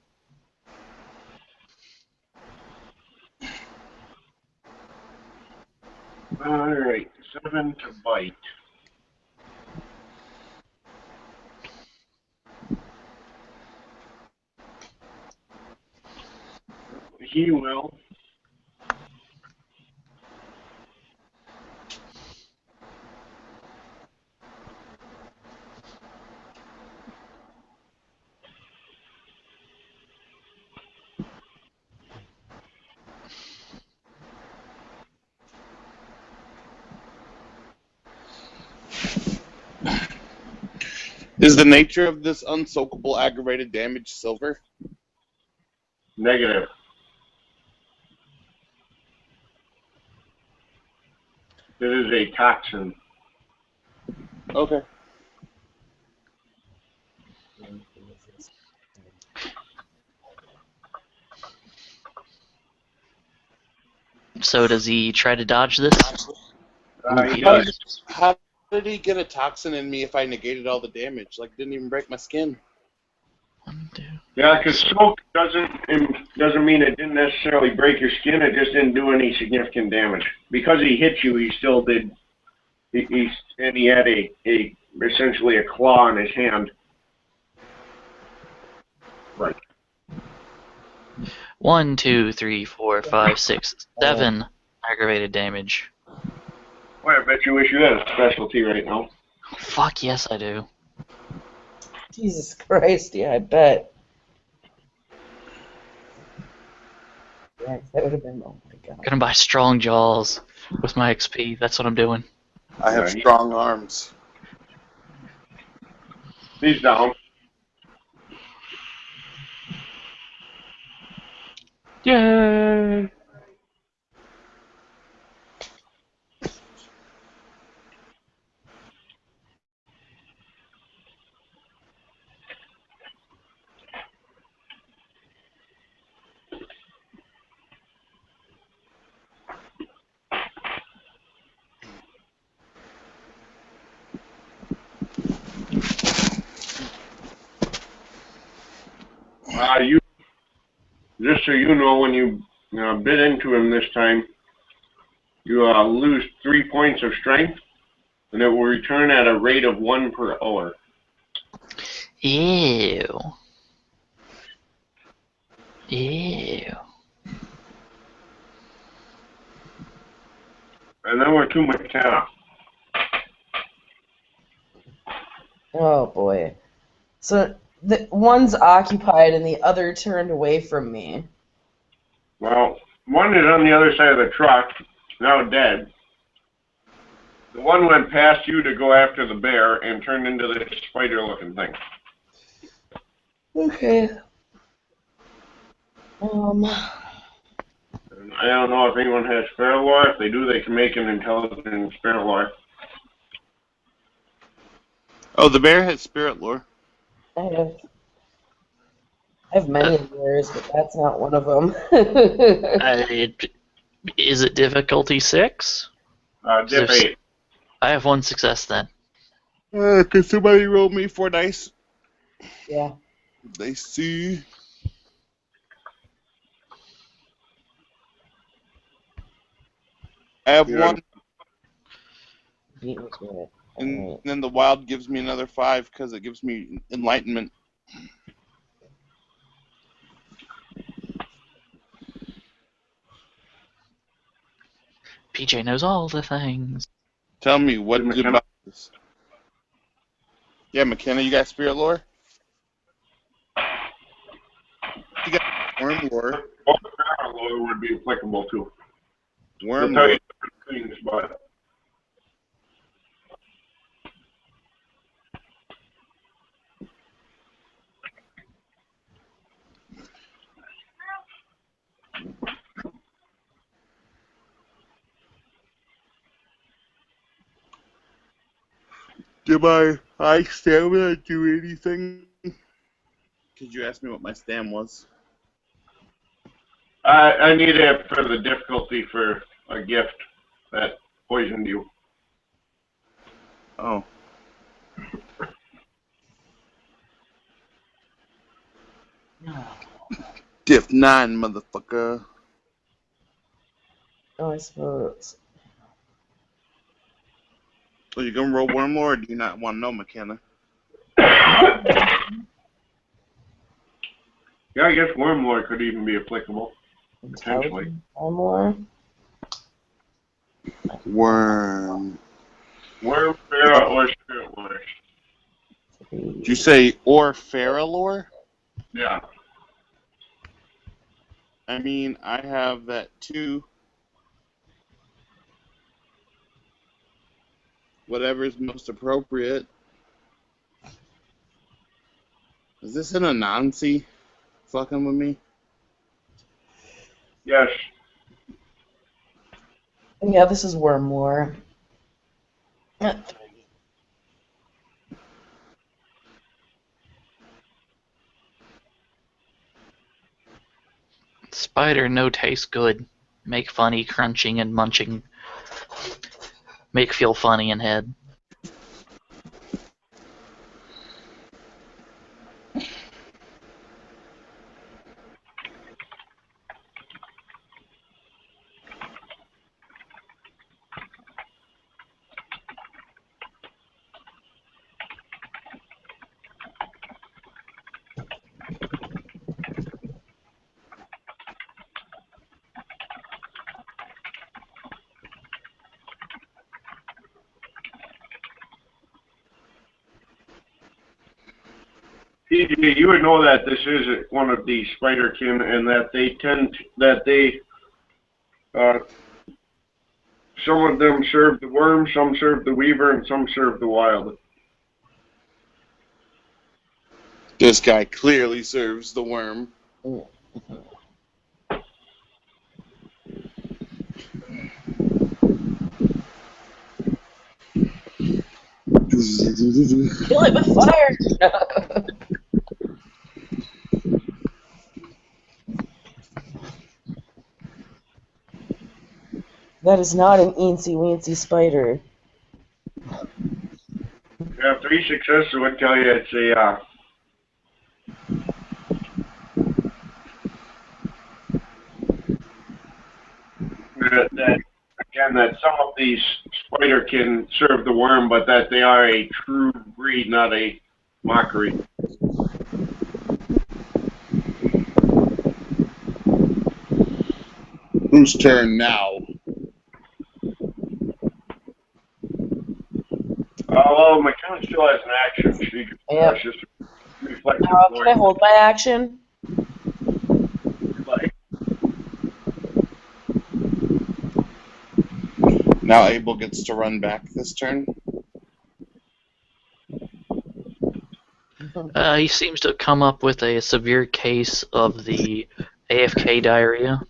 Alright, 7 to bite. He will... Is the nature of this unsoakable aggravated damage silver? Negative. It is a toxin. Okay. So does he try to dodge this? He How does. did, how did he get a toxin in me if I negated all the damage? Like, didn't even break my skin. 1, 2. Yeah, because smoke doesn't mean it didn't necessarily break your skin. It just didn't do any significant damage. Because he hit you, he still did. And he had essentially a claw in his hand. Right. 1, 2, 3, 4, 5, 6, 7 aggravated damage. Well, I bet you wish you had a specialty right now. Fuck yes, I do. Jesus Christ, yeah, I bet. Yeah, that would have been, oh my god. Gonna buy strong jaws with my XP. That's what I'm doing. I have Right. strong arms. He's down. Yay! You just so you know, when you bit into him this time, you lose 3 points of strength, and it will return at a rate of 1 per hour. Ew. Ew. And then we're 2 McKenna. Oh boy. So the one's occupied and the other turned away from me. Well, one is on the other side of the truck, now dead. The one went past you to go after the bear and turned into this spider-looking thing. Okay. And I don't know if anyone has spare lore. If they do, they can make an intelligent spare lore. Oh, the bear has spirit lore. I have many years, but that's not one of them. Is it difficulty 6? Dip 8. I have 1 success then. Can somebody roll me 4 dice? Yeah. They see. I have Yeah. 1, Beat me to it. and Alright. then the wild gives me another 5 because it gives me enlightenment. PJ knows all the things. Tell me what Did McKenna- about this? Yeah, McKenna, you got spirit lore? You got worm lore. Both parallel would be applicable too. Worm That's how lore. you clean this spot. Did my high stamina do anything? Could you ask me what my stam was? I need it for the difficulty for a gift that poisoned you. Oh. Diff 9, motherfucker. Oh, I suppose. So you gonna roll worm lore, or do you not want to know, McKenna? Yeah, I guess Wormlord could even be applicable. Potentially. Intelligence or more. Worm. Worm, Pharaoh, or Spirit Lore. Did you say or Faralore? Yeah. I mean, I have that too. Whatever's most appropriate. Is this an Anansi fucking with me? Yes. Yeah, this is worm lore. Spider no taste good. Make funny crunching and munching. Make feel funny in head. PJ, you would know that this is one of the spiderkin, and that some of them serve the worm, some serve the weaver, and some serve the wild. This guy clearly serves the worm. Kill it with fire! That is not an eensy-weensy spider. Yeah, 3 successes would tell you it's a that some of these spiderkin serve the worm, but that they are a true breed, not a mockery. Whose turn now? Well, McKenna still has an action. She can Yep. just reflect Can I hold my action? like. Now Abel gets to run back this turn. He seems to have come up with a severe case of the AFK diarrhea.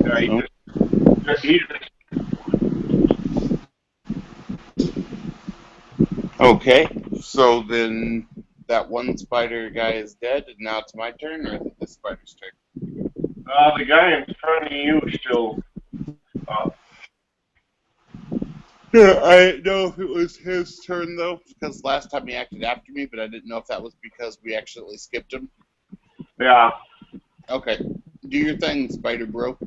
Yeah, he just Okay, so then that one spider guy is dead, and now it's my turn, or is it this spider's turn? the guy in front of you still. Yeah, I know if it was his turn though, because last time he acted after me, but I didn't know if that was because we accidentally skipped him. Yeah. Okay, do your thing, Spider Bro.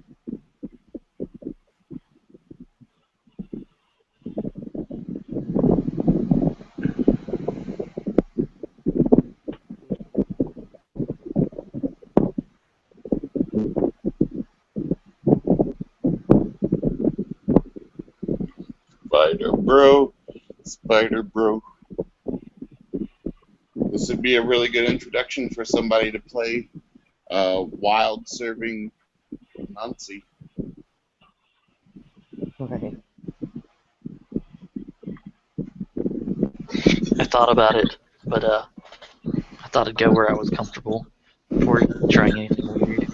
Spider Bro, Spider Bro. This would be a really good introduction for somebody to play wild serving Nancy. Right. I thought about it, but I thought I'd go where I was comfortable before trying anything weird.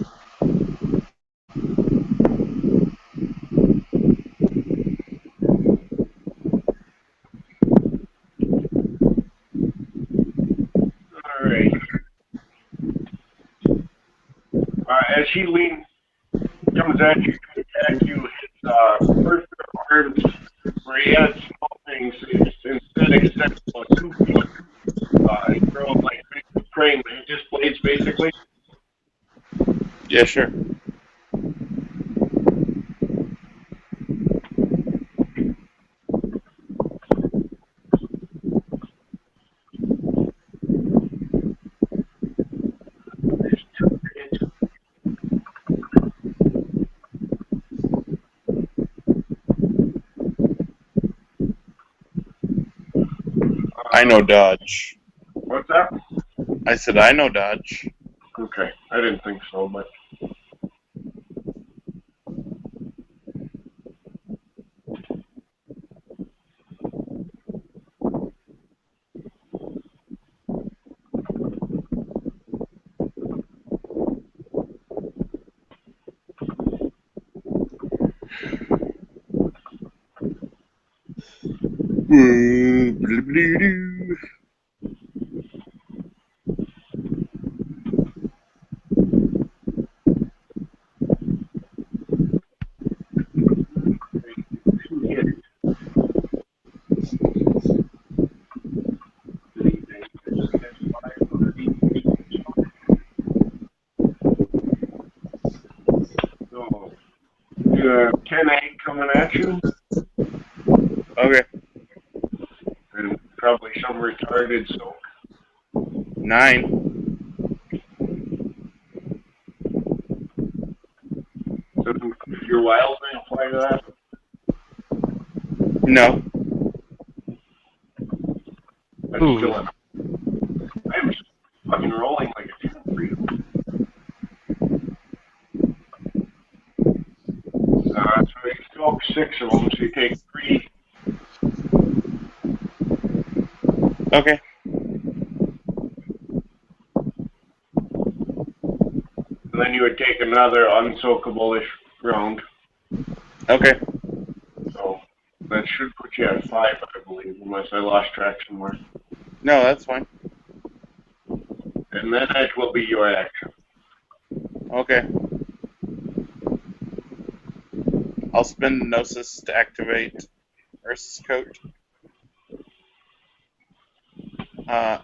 All right. As he comes at you to attack you, his first arms where he has small things, it's instead extendable 2 feet. He throws like big praying mantis blades, basically. Yeah, sure. I know dodge. What's that? I said I know dodge. Okay, I didn't think so, but two hits. So, you have 10-8 coming at you, Okay. and probably some retarded soak. 9. Doesn't your wild thing apply to that? No. That's still enough. I'm just fucking rolling like a champ for you. So you soak 6 of them, so you take 3. Okay. And then you would take another unsoakable-ish round. Okay. So that should put you at 5, I believe, unless I lost track somewhere. No, that's fine. And then that will be your action. Okay. I'll spend Gnosis to activate Ursa's coat.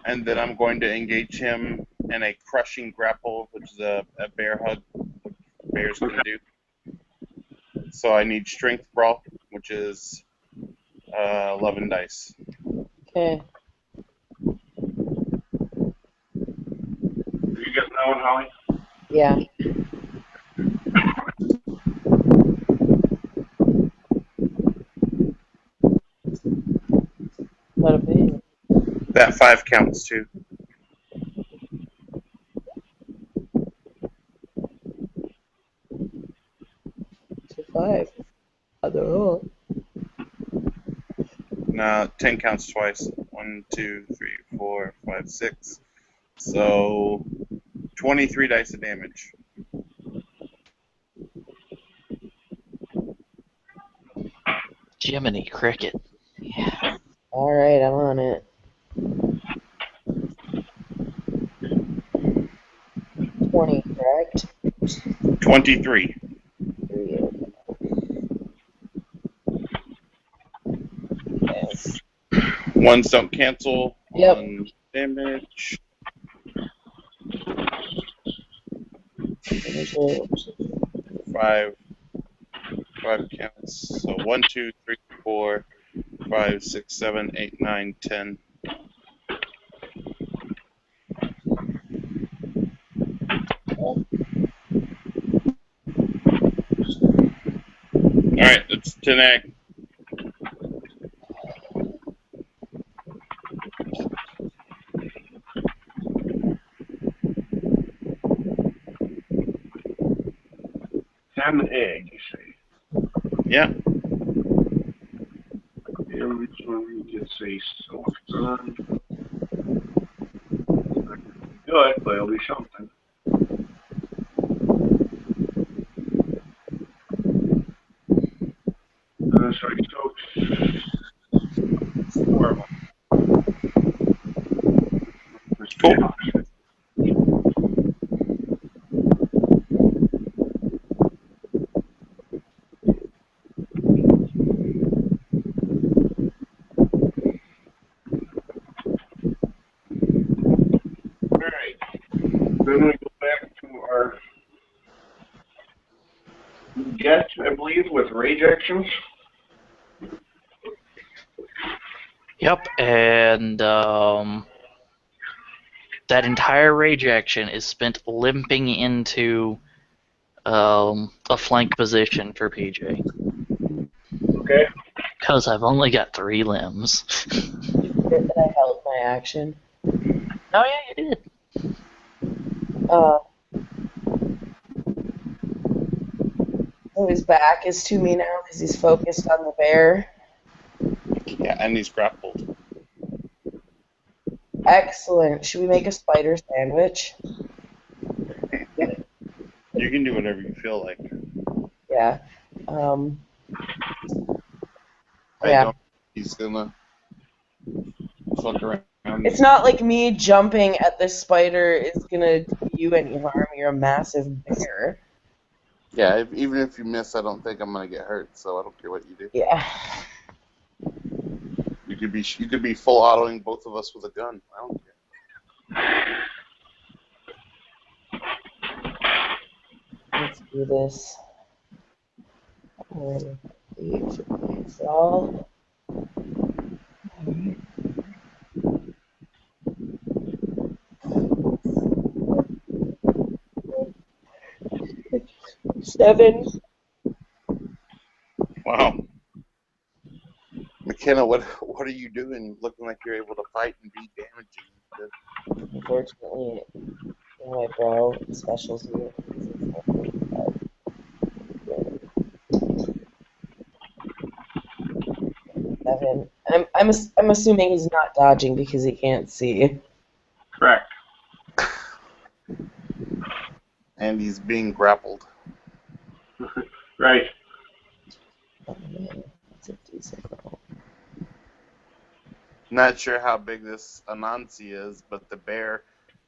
And then I'm going to engage him in a crushing grapple, which is a bear hug. Bear's going to do. So I need strength brawl, which is 11 dice. Okay. Are you getting that one, Holly? Yeah. Bada bing. That 5 counts too. To 5. Other roll. No, 10 counts twice. 1, 2, 3, 4, 5, 6. So 23 dice of damage. Jiminy Cricket. Yeah. Alright, I'm on it. 20, correct? 23. 3, okay. Ones don't cancel Yep. on damage. Five counts. So 1, 2, 3, 4, 5, 6, 7, 8, 9, 10. Alright, it's Tanak. An egg, you say. Yeah. Damage when we get say soft burn. Good, but it'll be something. So he soaks 4 of them. Cool. Alright. Then we go back to our get, I believe, with rage actions. Yep, and that entire rage action is spent limping into a flank position for PJ. Okay. Because I've only got 3 limbs. Forget that I held my action. Oh yeah, you did. So his back is to me now because he's focused on the bear. Yeah, and he's grappled. Excellent. Should we make a spider sandwich? You can do whatever you feel like. Yeah. I Yeah. don't. He's gonna fuck around. It's not like me jumping at this spider is gonna do you any harm. You're a massive bear. Yeah, even if you miss, I don't think I'm gonna get hurt. So I don't care what you do. Yeah. You could be full autoing both of us with a gun. I don't care. Let's do this. It's all. Seven. Wow. McKenna, what are you doing? Looking like you're able to fight and be damaging. Unfortunately, in my bro specialty. Seven. I'm assuming he's not dodging because he can't see. Correct. And he's being grappled. Right. Oh man, that's a decent roll. Not sure how big this Anansi is, but the bear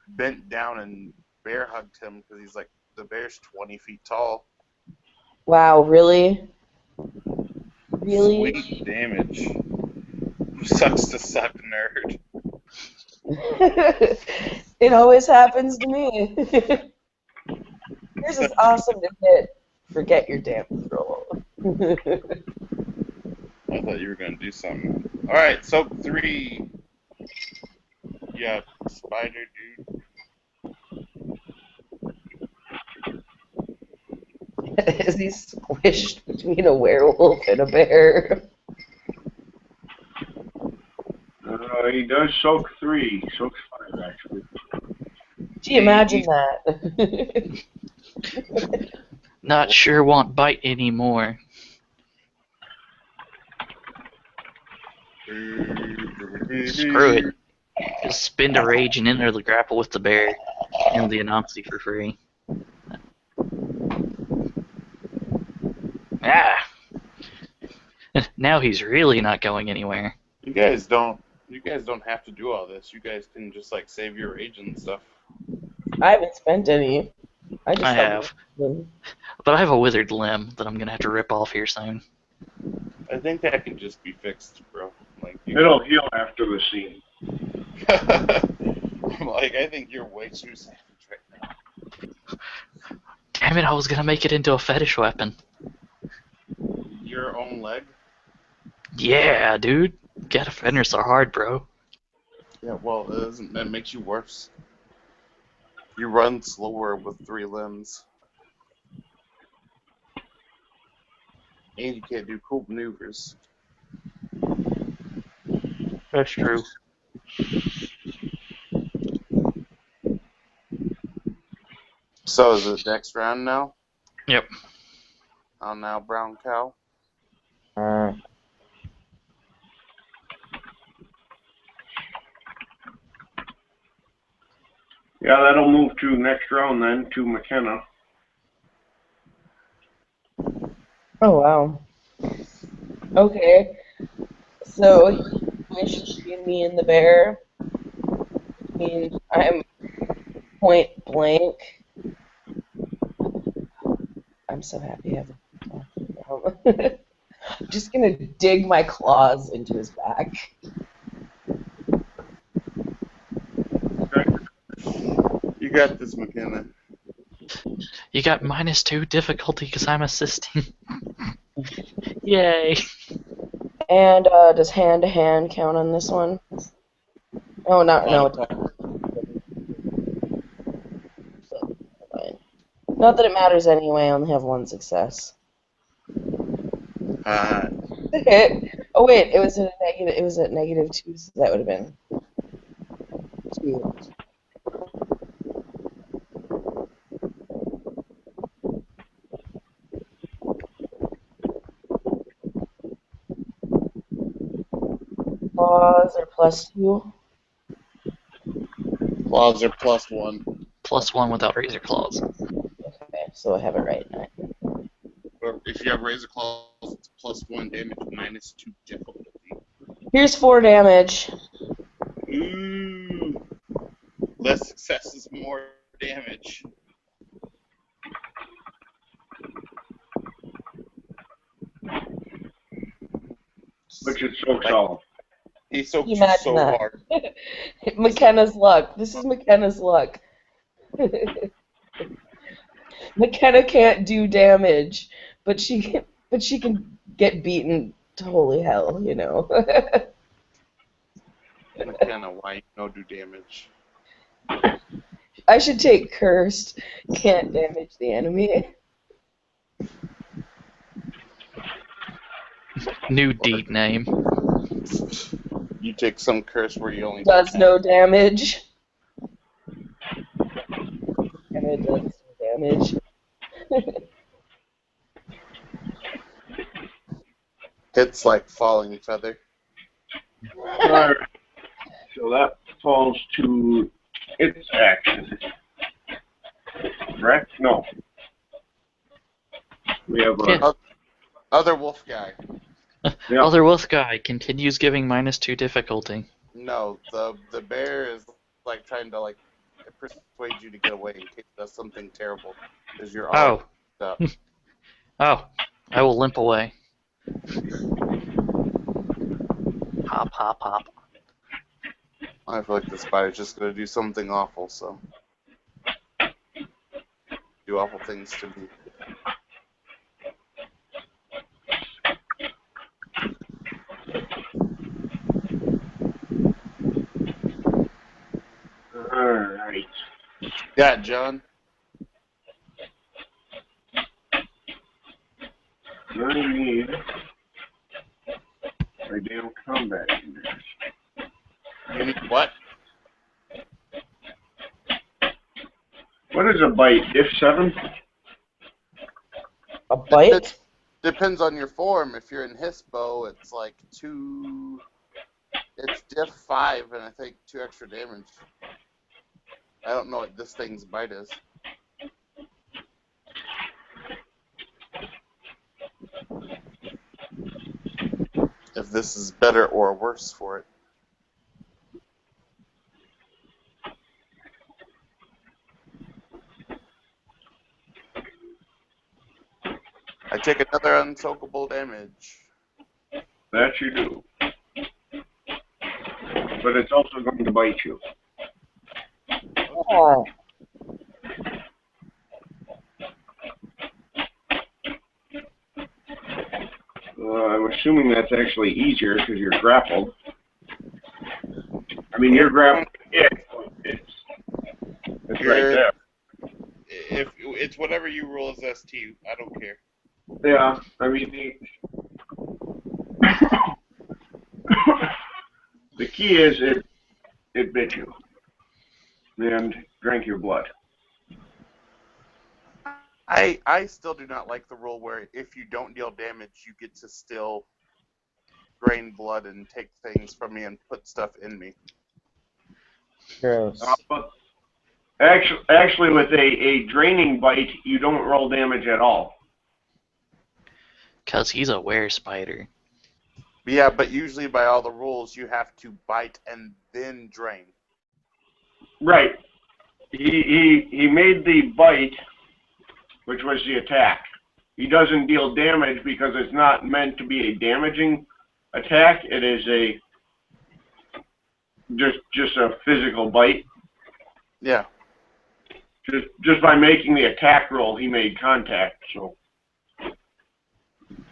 bent down and bear hugged him because he's like, the bear's 20 feet tall. Wow, really? Really? Sweet damage. Sucks to suck, nerd. It always happens to me. Yours is awesome to hit. Forget your damage roll. I thought you were going to do something. Alright, soak 3. Yeah, spider dude. Is he squished between a werewolf and a bear? He does soak 3. Soaks 5, actually. Gee, imagine that. Not sure won't bite anymore. Screw it. Just spend a rage and enter the grapple with the bear and the Anansi for free. Ah! Now he's really not going anywhere. You guys don't have to do all this. You guys can just like save your rage and stuff. I haven't spent any. I have. But I have a withered limb that I'm going to have to rip off here soon. I think that can just be fixed, bro. Like, It'll heal after the scene. I'm like, I think you're way too savage right now. Damn it, I was gonna make it into a fetish weapon. Your own leg? Yeah, dude. Get offenders are hard, bro. Yeah, well, that makes you worse. You run slower with 3 limbs. And you can't do cool maneuvers. That's true. So is it next round now? Yep. Now brown cow. Yeah, that'll move to next round then, to McKenna. Oh, wow. Okay. So, situation between me and the bear means I'm point blank. I'm so happy I have a I'm just gonna dig my claws into his back. You got this, McKenna. You got -2 difficulty because I'm assisting. Yay. And does hand-to-hand count on this one? Oh, no, it doesn't. So, fine. Not that it matters anyway, I only have 1 success. Oh wait, it was at -2, so that would have been 2. Claws are +2. Claws are +1. +1 without razor claws. Okay, so I have it right now. Or if you have razor claws, it's +1 damage, -2 difficulty. Here's 4 damage. Ooh. Less success is more damage. Which is so solid. He soaked you Imagine so that. hard. McKenna's luck. This is McKenna's luck. McKenna can't do damage, but she can get beaten to holy hell, you know. McKenna, why you no do damage? I should take cursed. Can't damage the enemy. New deed name. You take some curse where you only Does do no damage. McKenna does no damage. Hits like falling feather. Alright. So that falls to its action. Correct? No. We have a... Yeah. Other wolf guy. Yeah. Other wolf guy continues giving -2 difficulty. No, the bear is like trying to like persuade you to get away in case it does something terrible. Because you're all up. Oh, I will limp away. Hop, hop, hop. I feel like the spider's just gonna do something awful, so do awful things to me. Alright. Yeah, John. I need a damn combat in there. You need what? What is a bite? Diff 7? A bite? Depends on your form. If you're in Hispo, it's like it's diff 5 and I think 2 extra damage. I don't know what this thing's bite is. If this is better or worse for it. I take another unsoakable damage. That you do. but it's also going to bite you. Oh, I'm assuming that's actually easier because you're grappled. I mean, you're grappled. It's right there. If it's whatever you roll as ST, I don't care. Yeah, I mean, the key is it bit you and drank your blood. I still do not like the rule where if you don't deal damage, you get to still drain blood and take things from me and put stuff in me. gross. Actually, with a draining bite, you don't roll damage at all. Because he's a were-spider. Yeah, but usually by all the rules, you have to bite and then drain. Right. He made the bite, which was the attack. He doesn't deal damage because it's not meant to be a damaging attack. It is just a physical bite. Yeah. Just by making the attack roll, he made contact. So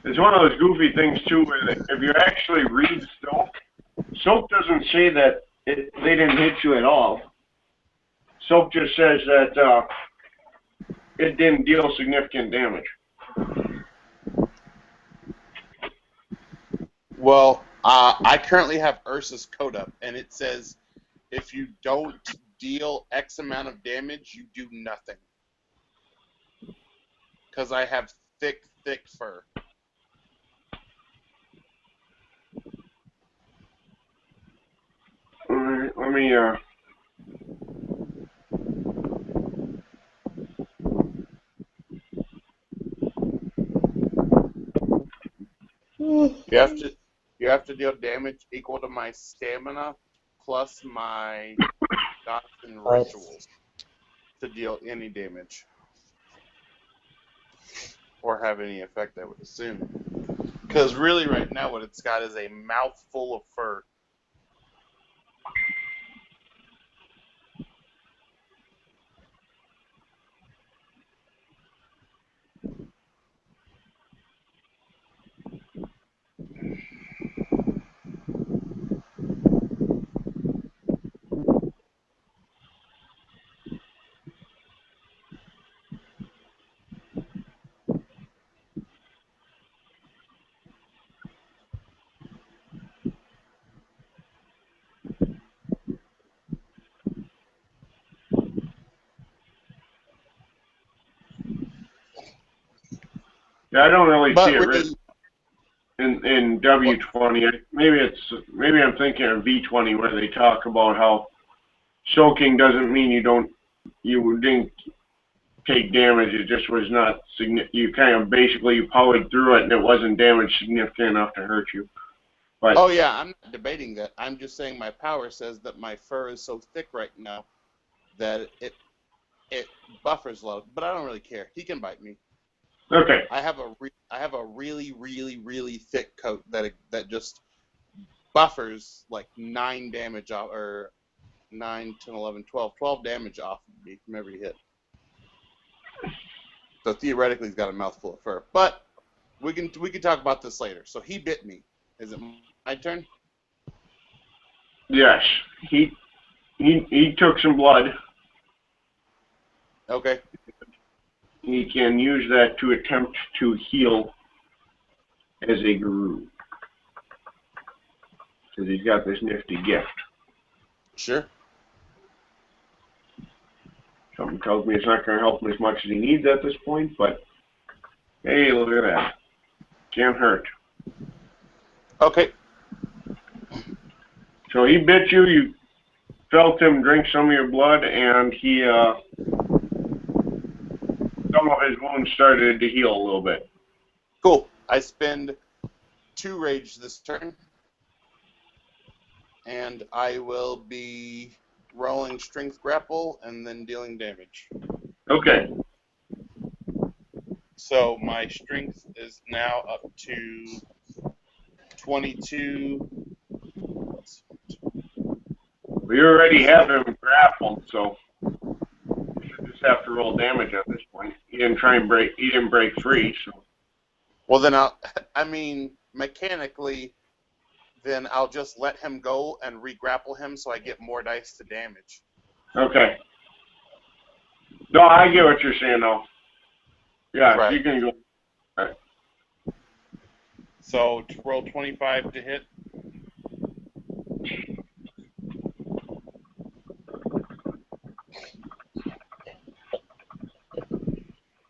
it's one of those goofy things too. Where if you actually read Soap doesn't say that they didn't hit you at all. Soap just says that it didn't deal significant damage. Well, I currently have Ursa's code up, and it says if you don't deal X amount of damage, you do nothing. Because I have thick fur. All right, let me. You have to deal damage equal to my stamina plus my dots and rituals to deal any damage or have any effect, I would assume. Because really, right now, what it's got is a mouthful of fur. Yeah, I don't really But see it really, written in W20. Maybe I'm thinking of V20 where they talk about how soaking doesn't mean you didn't take damage. It just was not significant. You kind of basically powered through it and it wasn't damage significant enough to hurt you. But oh yeah, I'm not debating that. I'm just saying my power says that my fur is so thick right now that it buffers a lot. But I don't really care. He can bite me. okay. I have a really thick coat that just buffers like 9 damage off, or 9, 10, 11, 12 damage off of me from every hit. So theoretically, he's got a mouthful of fur. But we can talk about this later. So he bit me. Is it my turn? Yes. He took some blood. Okay. He can use that to attempt to heal as a guru. Because he's got this nifty gift. Sure. Something tells me it's not going to help him as much as he needs at this point, but hey, look at that. Can't hurt. Okay. So he bit you, you felt him drink some of your blood, and some of his wounds started to heal a little bit. Cool. I spend 2 rage this turn, and I will be rolling strength grapple and then dealing damage. Okay. So my strength is now up to 22. We already have him grappled, so you should just have to roll damage at this point. He didn't try and break. He didn't break free, so. Well, then I mean, mechanically, then I'll just let him go and re-grapple him so I get more dice to damage. Okay. No, I get what you're saying, though. Yeah, Right. you can go. Right. So to roll 25 to hit.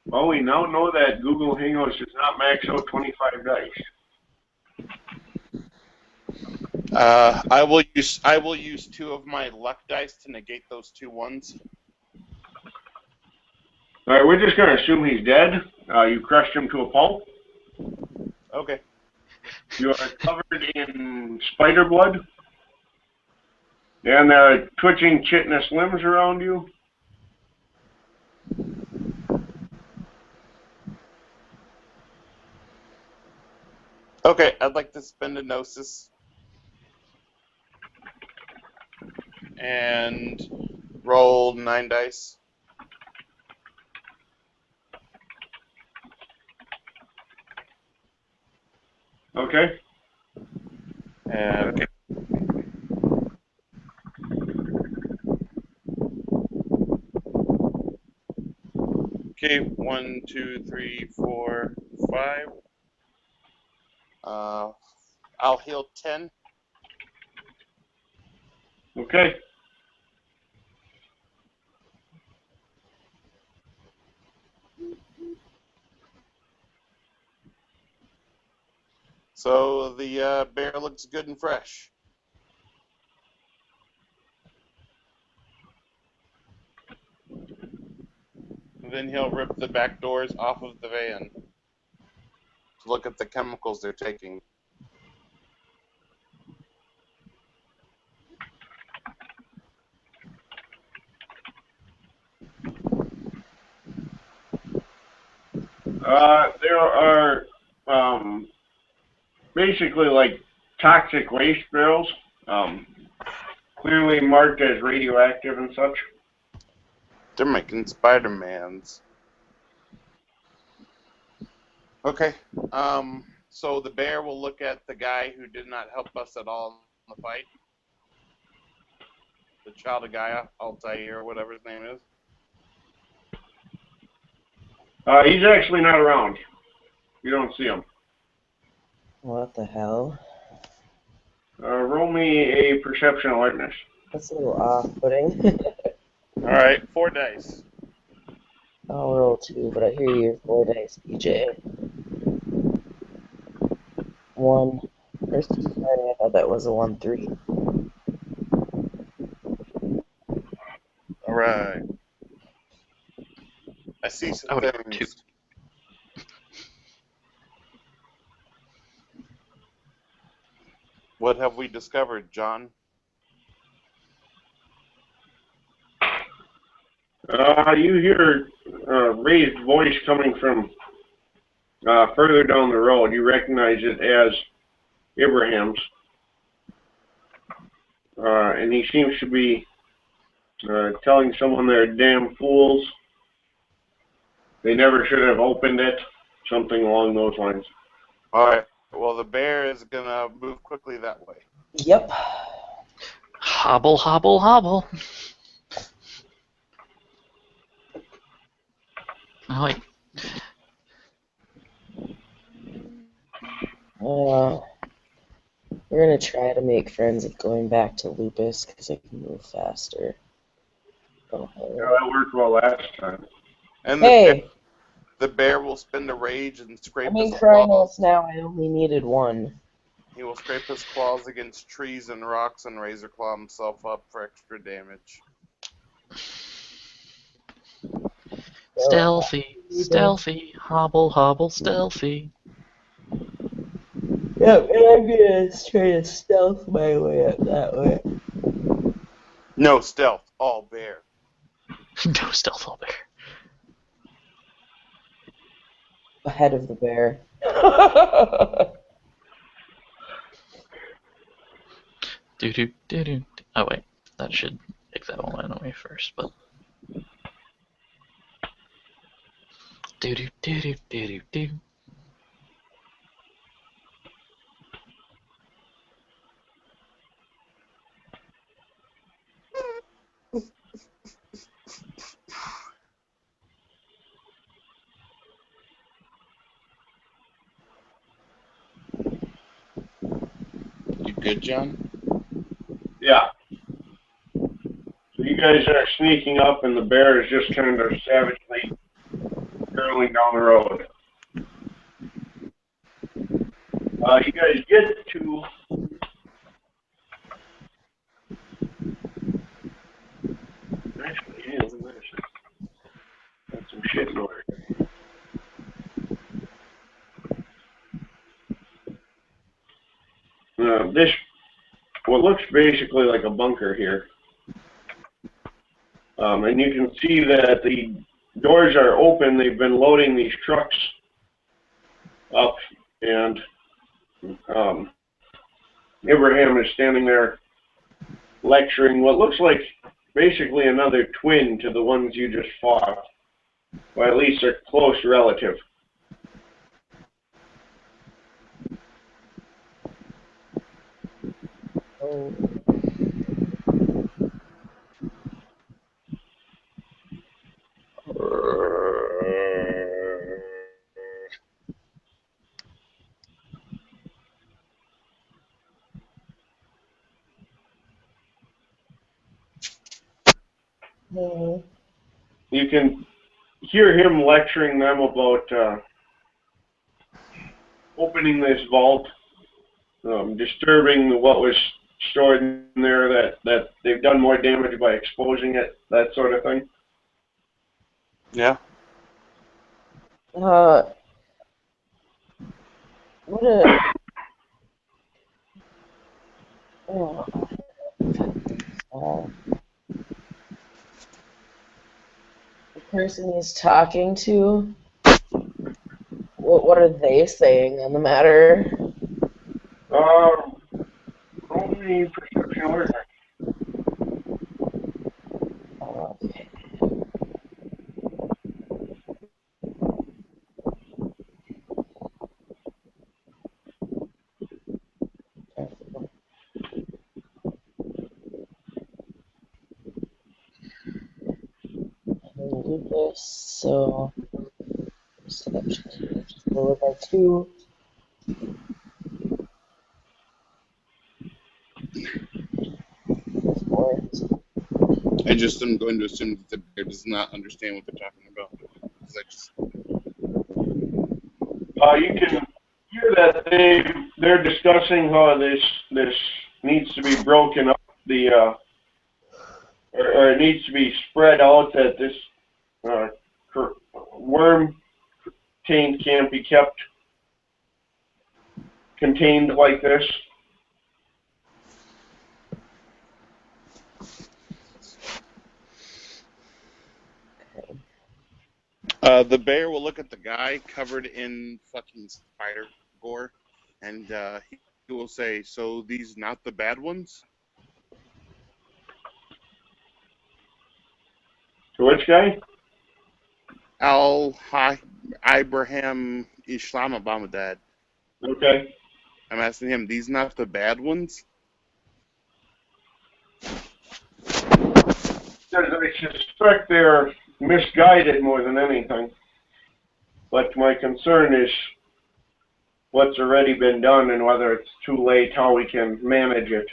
Well, we now know that Google Hangouts does not max out 25 dice. I will use 2 of my luck dice to negate those 2 ones. All right, we're just going to assume he's dead. You crushed him to a pulp. Okay. You are covered in spider blood. And there are twitching chitinous limbs around you. Okay, I'd like to spend a Gnosis and roll 9 dice. Okay. And okay, 1, 2, 3, 4, 5. I'll heal 10. Okay. So the bear looks good and fresh. Then he'll rip the back doors off of the van to look at the chemicals they're taking. There are basically like toxic waste barrels, clearly marked as radioactive and such. They're making Spider-Mans. Okay. So the bear will look at the guy who did not help us at all in the fight. The child of Gaia, Altair, or whatever his name is. He's actually not around. You don't see him. What the hell? Roll me a perception alertness. That's a little off-putting. Alright, 4 dice. I'll roll 2, but I hear your 4 dice, BJ. 1. First, I thought that was a 1-3. Alright. I see some I would have things. 2. What have we discovered, John? You hear a raised voice coming from further down the road. You recognize it as Abraham's. And he seems to be telling someone they're damn fools. They never should have opened it. Something along those lines. Alright, well the bear is gonna move quickly that way. Yep. Hobble, hobble, hobble. Oh, wait. We're gonna try to make friends with going back to Lupus because I can move faster. Oh, Yeah, that worked well last time. And hey! the bear will spend a rage and scrape I'm in his Krynos claws. now. I only needed 1. He will scrape his claws against trees and rocks and razor claw himself up for extra damage. Stealthy, stealthy, hobble, hobble, stealthy. Yep, and I'm gonna try to stealth my way up that way. No stealth, all bear. No stealth, all bear. Ahead of the bear. Do do do do. Oh wait. That should take that one away first, but. Do do do do do do. You good, John? Yeah. So you guys are sneaking up, and the bear is just kind of savagely curling down the road. You guys get to actually, hey, look at this. That's some shit noise. This what looks basically like a bunker here, and you can see that the doors are open. They've been loading these trucks up, and Abraham is standing there lecturing what looks like basically another twin to the ones you just fought, or at least a close relative. Oh. You can hear him lecturing them about opening this vault, disturbing what was stored in there, that they've done more damage by exposing it, that sort of thing. Yeah. What a... Oh. The person he's talking to, what are they saying on the matter? Only perception order. Okay. Lucas, so perception is lower by 2. I just am going to assume that the bear does not understand what they're talking about. You can hear that they're discussing how this needs to be broken up, or it needs to be spread out, that this worm taint can't be kept contained like this. The bear will look at the guy covered in fucking spider gore, and he will say, "So these not the bad ones?" To which guy? Ibrahim Islamabad. Okay. I'm asking him, "These not the bad ones?" Because I suspect they're misguided more than anything. But my concern is what's already been done and whether it's too late, how we can manage it.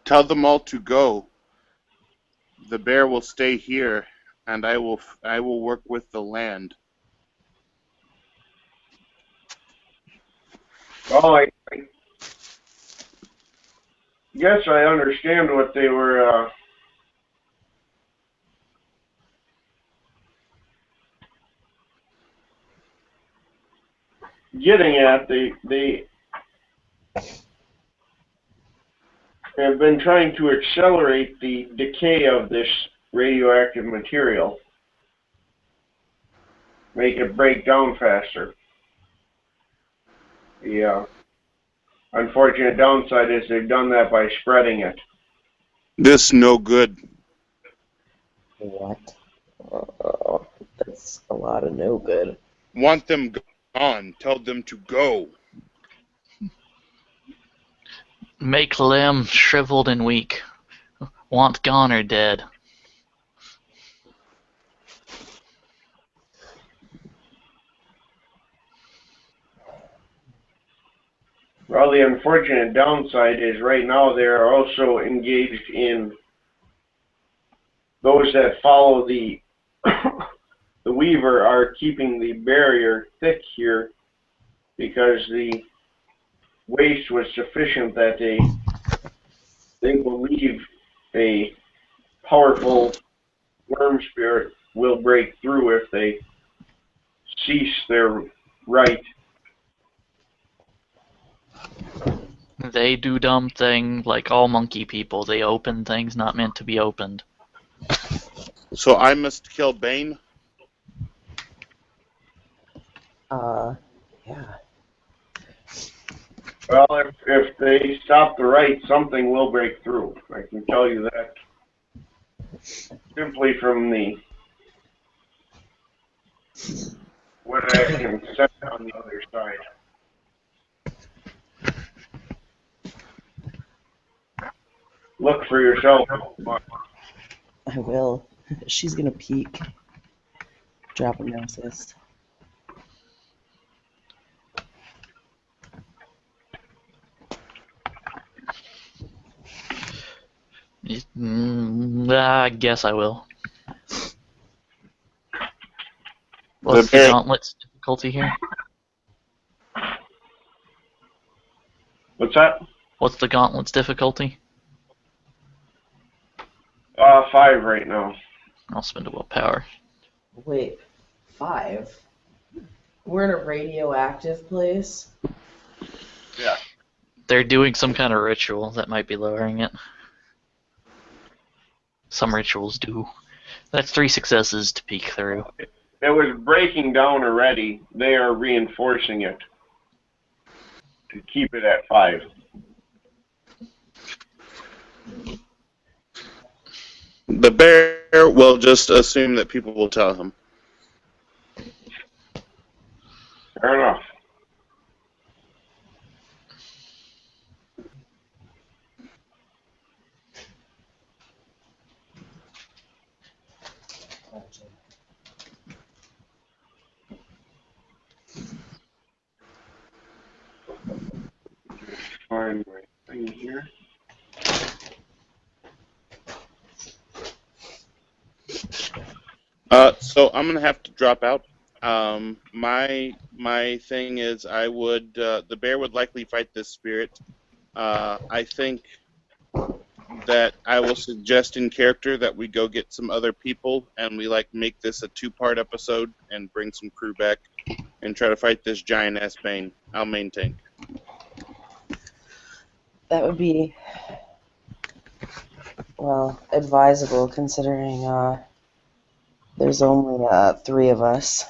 Tell them all to go. The bear will stay here, and I will work with the land. Oh, I guess I understand what they were getting at. They have been trying to accelerate the decay of this radioactive material, make it break down faster. The unfortunate downside is they've done that by spreading it. This no good. What? Oh, that's a lot of no good. Want them gone. Tell them to go. Make limb shriveled and weak. Want gone or dead. Well, the unfortunate downside is right now they are also engaged in those that follow the the Weaver are keeping the barrier thick here because the waste was sufficient that they believe a powerful worm spirit will break through if they cease their right. They do dumb thing like all monkey people. They open things not meant to be opened. So I must kill Bane? Yeah. Well, if they stop the right, something will break through. I can tell you that simply from what I can set on the other side. Look for yourself. I will. She's gonna peek. Drop a no assist. I guess I will. What's the bear- gauntlet's difficulty here? What's that? What's the gauntlet's difficulty? 5 right now. I'll spend a willpower. Wait, 5? We're in a radioactive place? Yeah. They're doing some kind of ritual that might be lowering it. Some rituals do. That's 3 successes to peek through. It was breaking down already. They are reinforcing it to keep it at 5. The bear will just assume that people will tell him. Fair enough. Find my thing here. So I'm gonna have to drop out. My thing is I would the bear would likely fight this spirit. I think that I will suggest in character that we go get some other people and we make this a 2-part episode and bring some crew back and try to fight this giant ass Bane. I'll main tank. That would be, well, advisable considering there's only 3 of us.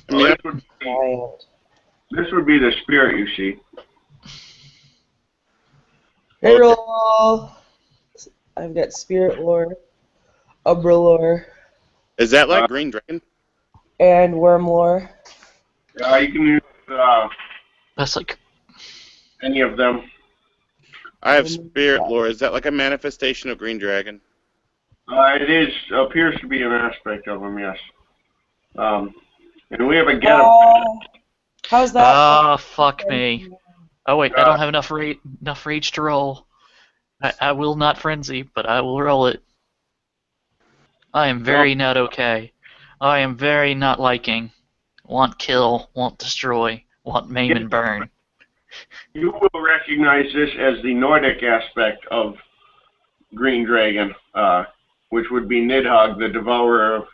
Well, Giant. this would be the spirit, you see. Hey, roll! I've got Spirit Lore, Umbra Lore, Is that like Green Dragon? and Worm Lore. You can use That's like any of them. I have Spirit Lore. Is that like a manifestation of Green Dragon? It appears to be an aspect of them, yes. And we have a get How's that? ah, fuck me. Oh wait, I don't have enough rage to roll. I will not frenzy, but I will roll it. I am very not okay. I am very not liking. Want kill, want destroy, want maim and burn. You will recognize this as the Nordic aspect of Green Dragon, which would be Nidhogg, the devourer of.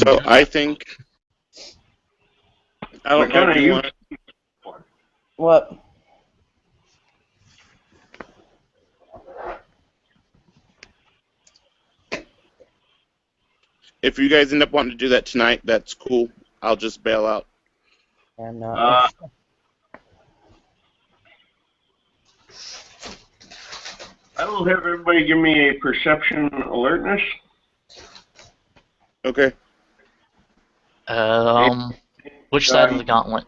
So I think I don't know if you want. What? If you guys end up wanting to do that tonight, that's cool. I'll just bail out. I'm not. I will have everybody give me a perception alertness. Okay. Which side of the gauntlet?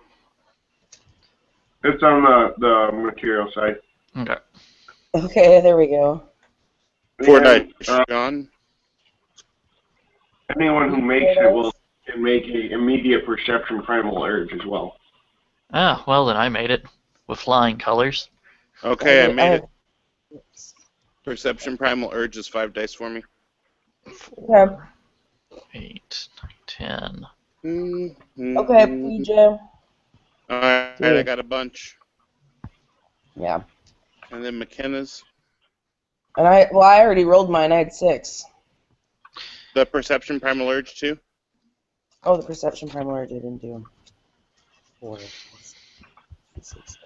It's on the material side. Okay. Okay, there we go. 4 dice, John. Anyone who makes it can make an immediate perception primal urge as well. Ah, well then I made it with flying colors. Okay, I made it. Perception primal urge is 5 dice for me. 4, 8, 10. Okay, PJ. Alright, I got a bunch. Yeah. And then McKenna's. And I already rolled mine. I had 6. The perception primal urge too? Oh, the perception primal urge I didn't do. 4. 6.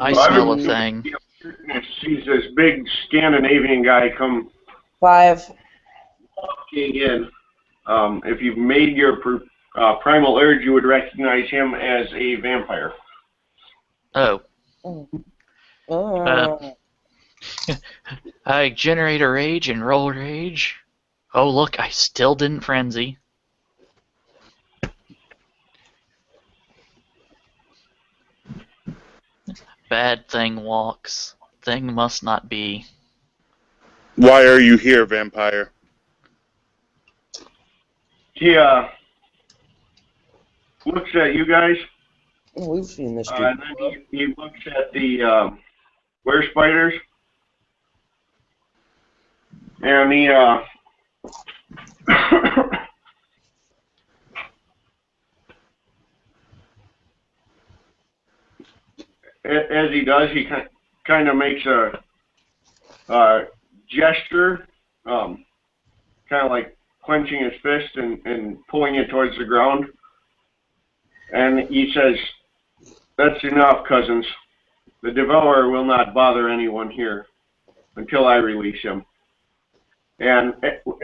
I smell a thing. Sees this big Scandinavian guy come 5. walking in. If you've made your primal urge, you would recognize him as a vampire. Oh. Oh. I generate a rage and roll rage. Oh look, I still didn't frenzy. Bad thing walks. Thing must not be. Why are you here, vampire? He looks at you guys. Oh, we've seen this dude. And then he looks at the were spiders. And he as he does, he kind of makes a gesture, kind of like clenching his fist and pulling it towards the ground. And he says, "That's enough, cousins. The devourer will not bother anyone here until I release him." And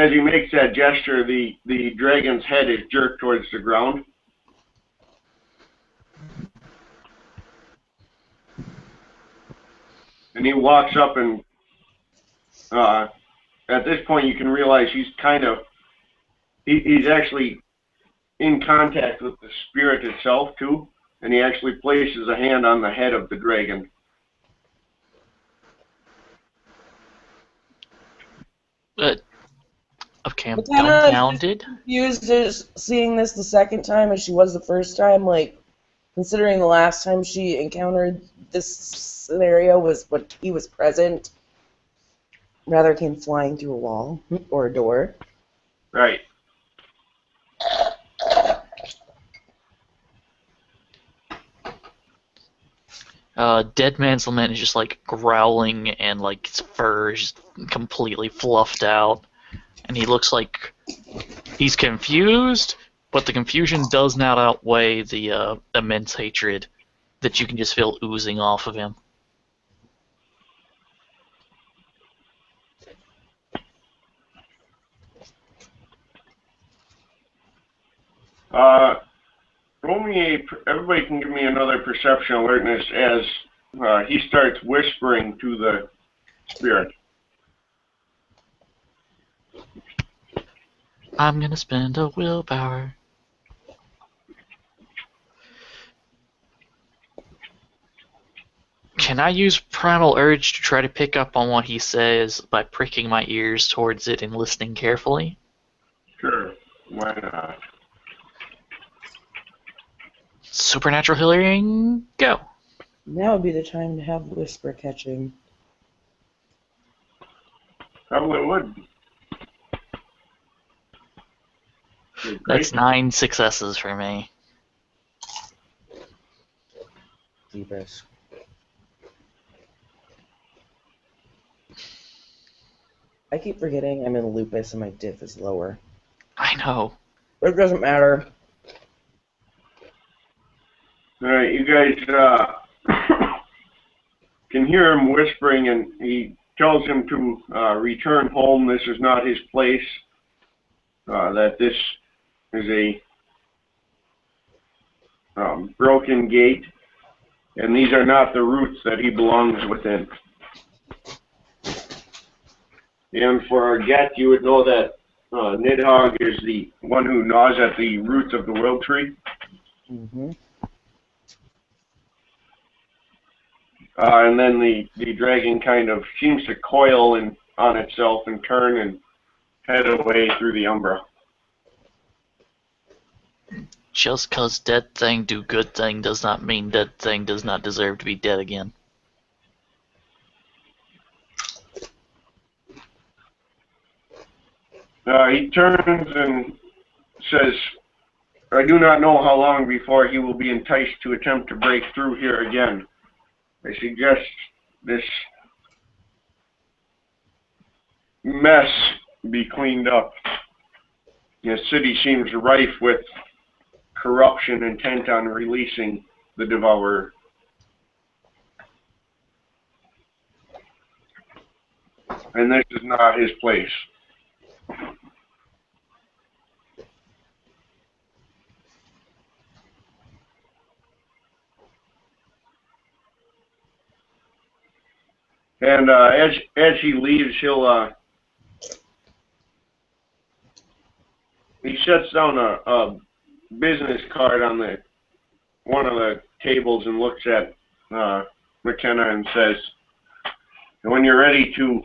as he makes that gesture, the dragon's head is jerked towards the ground. And he walks up and at this point you can realize he's he's actually in contact with the spirit itself too, and he actually places a hand on the head of the dragon. Okay, I'm dumbfounded. Confused as seeing this the second time as she was the first time, like considering the last time she encountered this scenario was when he was present, rather came flying through a wall or a door. Right. Dead Man's Lament is just like growling and like his fur is just completely fluffed out. And he looks like he's confused, but the confusion does not outweigh the immense hatred that you can just feel oozing off of him. Everybody can give me another perception alertness as he starts whispering to the spirit. I'm gonna spend a willpower. Can I use Primal Urge to try to pick up on what he says by pricking my ears towards it and listening carefully? Sure, why not? Supernatural healing, go. Now would be the time to have whisper catching. Probably would. That's 9 successes for me. Deepest. I keep forgetting I'm in lupus and my diff is lower. I know. But it doesn't matter. Alright, you guys can hear him whispering, and he tells him to return home. This is not his place. that this is a broken gate, and these are not the roots that he belongs within. And for our get, you would know that Nidhogg is the one who gnaws at the roots of the world tree. Mm-hmm. And then the dragon kind of seems to coil on itself and turn and head away through the umbra. Just 'cause dead thing do good thing does not mean dead thing does not deserve to be dead again. He turns and says, I do not know how long before he will be enticed to attempt to break through here again. I suggest this mess be cleaned up. The city seems rife with corruption intent on releasing the devourer. And this is not his place. And as he leaves, he sets down a business card on one of the tables and looks at McKenna and says, when you're ready to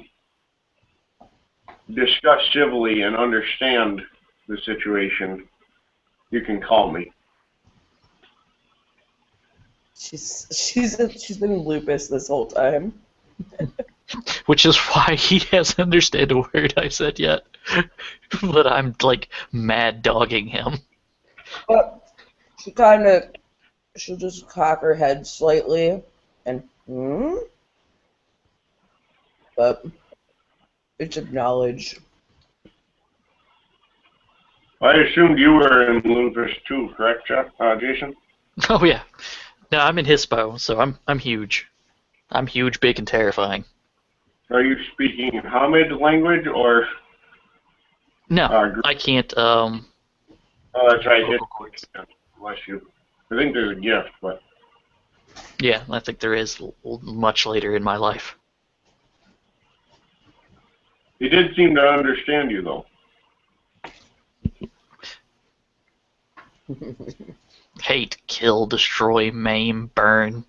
discuss civilly and understand the situation, you can call me. She's been in lupus this whole time. Which is why he hasn't understood a word I said yet. But I'm, like, mad dogging him. But she'll just cock her head slightly and, But it's acknowledged. I assumed you were in lupus too, correct, Jason? Oh yeah. No, I'm in Hispo, so I'm huge. I'm huge, big, and terrifying. Are you speaking Hamid language or? No, I can't. Oh, that's right. Vocal cords. Bless you. I think there's a gift, but. Yeah, I think there is much later in my life. He did seem to understand you, though. Hate, kill, destroy, maim, burn.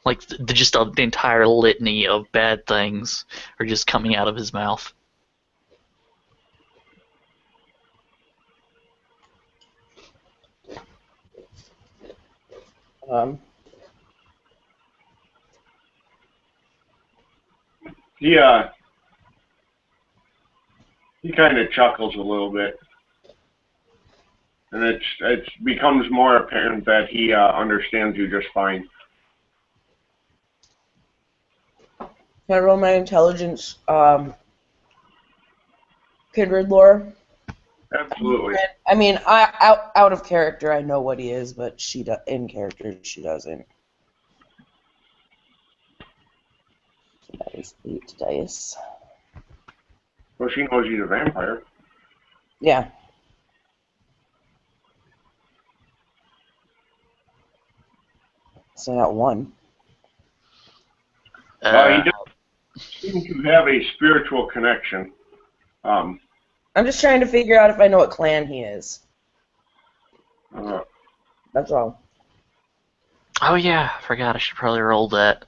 Like, the entire litany of bad things are just coming out of his mouth. He kind of chuckles a little bit. And it becomes more apparent that he understands you just fine. Can I roll my intelligence, kindred lore? Absolutely. I mean, out of character, I know what he is, but in character, she doesn't. So that is 8 dice. Well, she knows he's a vampire. Yeah. So I got 1. He does seem to have a spiritual connection. I'm just trying to figure out if I know what clan he is. That's all. Oh yeah, I forgot. I should probably roll that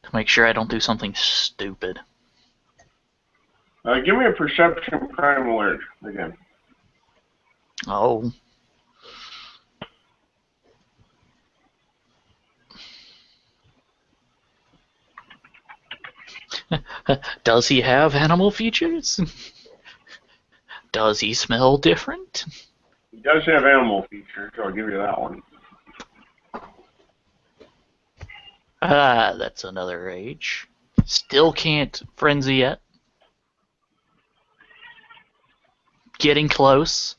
to make sure I don't do something stupid. Give me a perception primal alert again. Oh. Does he have animal features? Does he smell different? He does have animal features, so I'll give you that one. Ah, that's another age. Still can't frenzy yet. Getting close.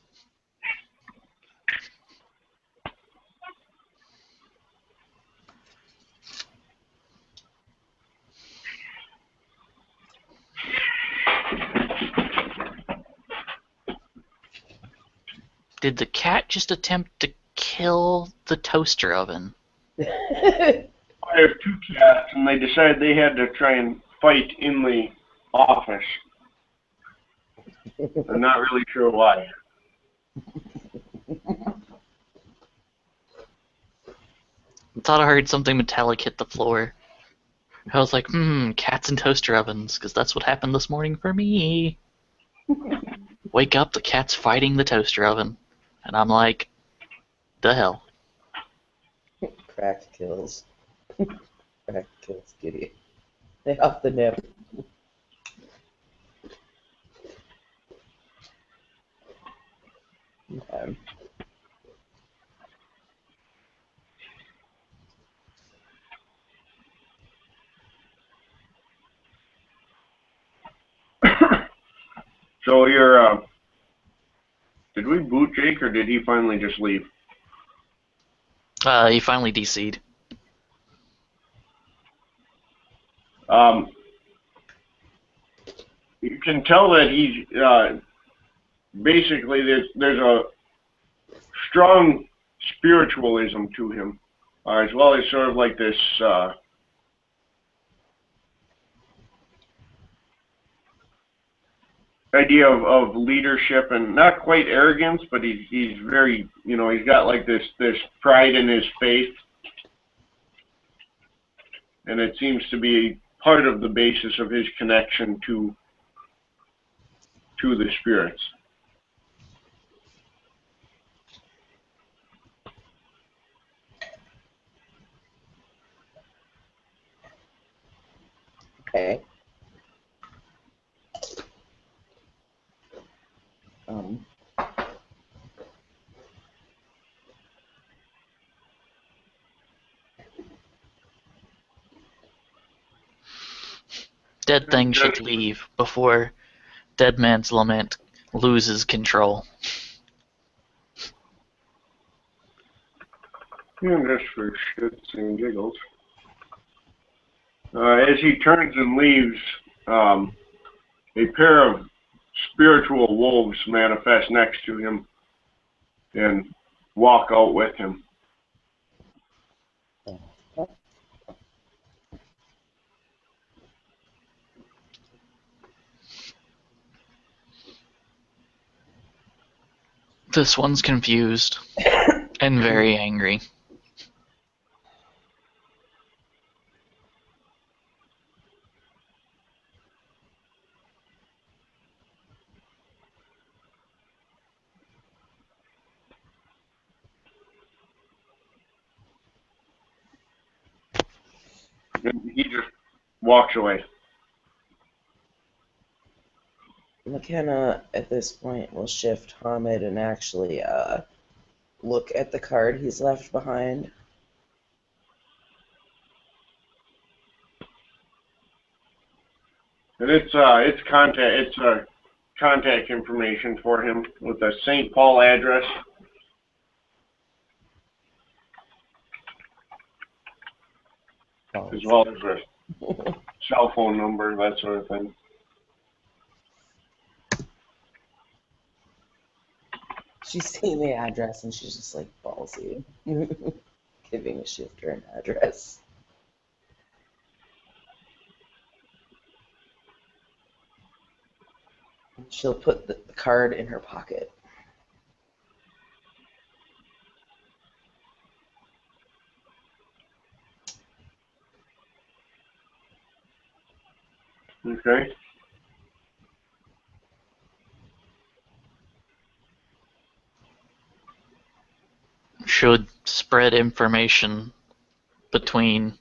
Did the cat just attempt to kill the toaster oven? I have two cats, and they decided they had to try and fight in the office. I'm not really sure why. I thought I heard something metallic hit the floor. I was like, cats and toaster ovens, because that's what happened this morning for me. Wake up, the cat's fighting the toaster oven. And I'm like, the hell. Crack kills. Crack kills Giddy. Stay off the nip. Okay. So you're, did we boot Jake, or did he finally just leave? He finally DC'd. You can tell that he's, basically there's a strong spiritualism to him, as well as sort of like this, idea of leadership, and not quite arrogance, but he's very, he's got like this pride in his faith, and it seems to be part of the basis of his connection to the spirits. Okay. Dead thing should leave before Dead Man's Lament loses control. Yeah, just for shits and giggles. As he turns and leaves, a pair of spiritual wolves manifest next to him and walk out with him. This one's confused and very angry. And he just walks away. McKenna, at this point, will shift Hamid and actually look at the card he's left behind. And it's contact information for him with a St. Paul address. As well as a cell phone number, that sort of thing. She's seen the address and she's just like ballsy. Giving a shifter an address. She'll put the card in her pocket. Okay. Should spread information between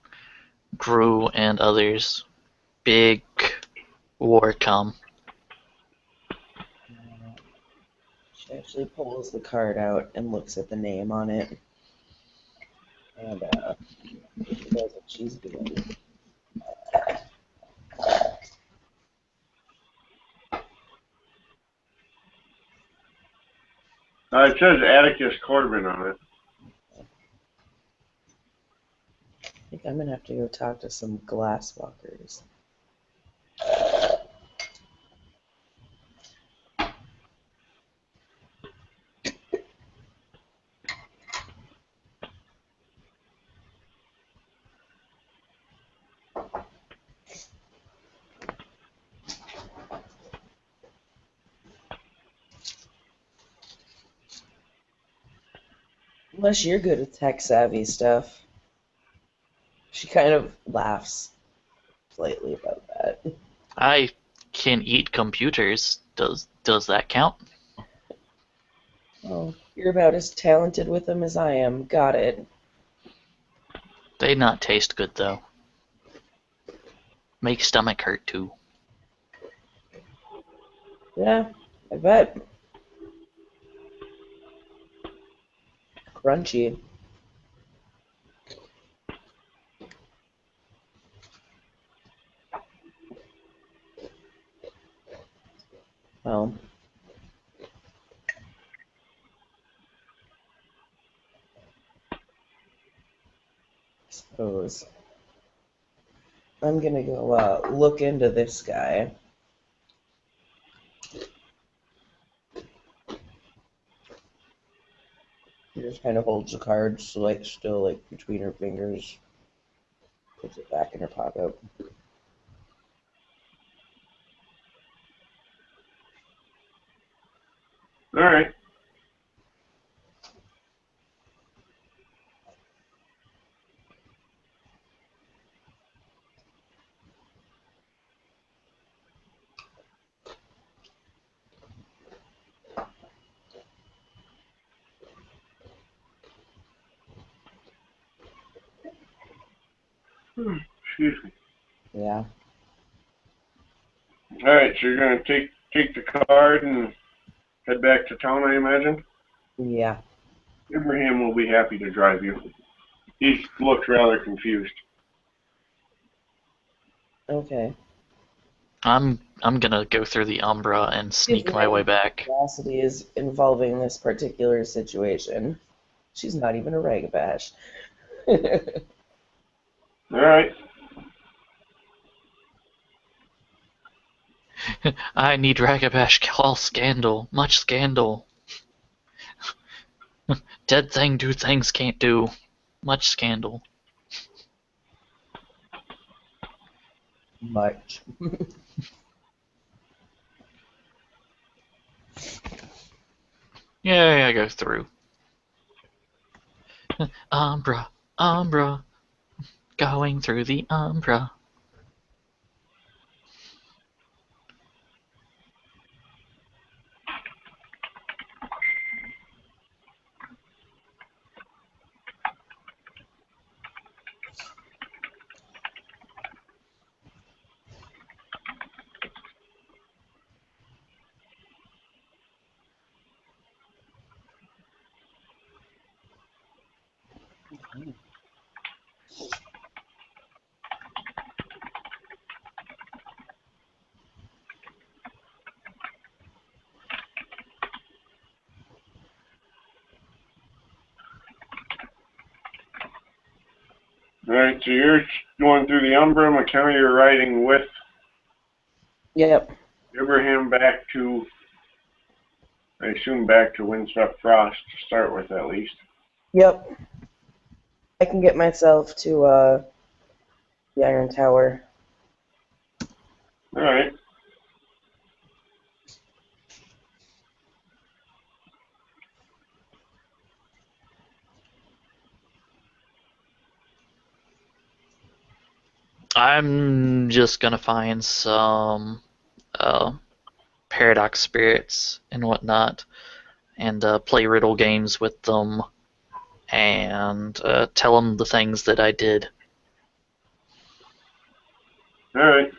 Gru and others. Big war come. She actually pulls the card out and looks at the name on it. And does what she's doing. It says Atticus Corbin on it. I think I'm gonna have to go talk to some glasswalkers. Unless you're good at tech-savvy stuff. She kind of laughs slightly about that. I can eat computers. Does that count? Oh, you're about as talented with them as I am. Got it. They not taste good though. Make stomach hurt too. Yeah, I bet. Crunchy. Well, I suppose I'm gonna go look into this guy. She just kind of holds the cards, so, like, still like between her fingers. Puts it back in her pocket. All right. Excuse me. Yeah. All right, so you're gonna take the card and head back to town, I imagine. Yeah. Abraham will be happy to drive you. He looks rather confused. Okay. I'm gonna go through the Umbra and sneak my way back. Curiosity is involving this particular situation. She's not even a ragabash. All right. I need Ragabash call scandal. Much scandal. Dead thing do things can't do. Much scandal. Much. Yay, I go through. Umbra, Umbra, going through the Umbra. All right, so you're going through the Umbra. McKenna, you're riding with Yep. Abraham back to, I assume, back to Windswept Frost to start with, at least. Yep. I can get myself to the Iron Tower. All right. I'm just gonna find some paradox spirits and whatnot, and play riddle games with them, and tell them the things that I did, All right.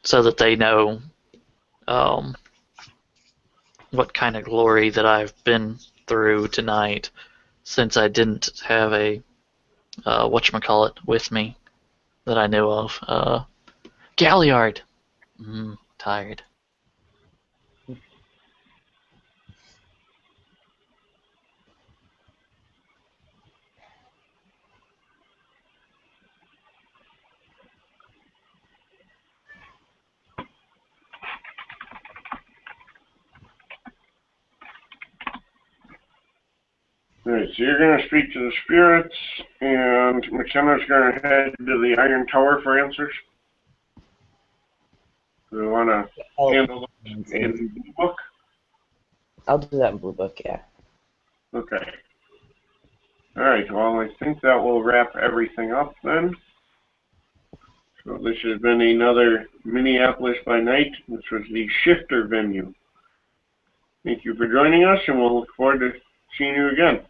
so that they know um, what kind of glory that I've been through tonight, since I didn't have a whatchamacallit with me that I knew of. Galliard. Tired. All right, so you're going to speak to the spirits, and McKenna's going to head to the Iron Tower for answers. Do we want to handle those in Blue Book? I'll do that in Blue Book, yeah. Okay. right, well, I think that will wrap everything up then. So this has been another Minneapolis by Night, which was the Shifter venue. Thank you for joining us, and we'll look forward to seeing you again.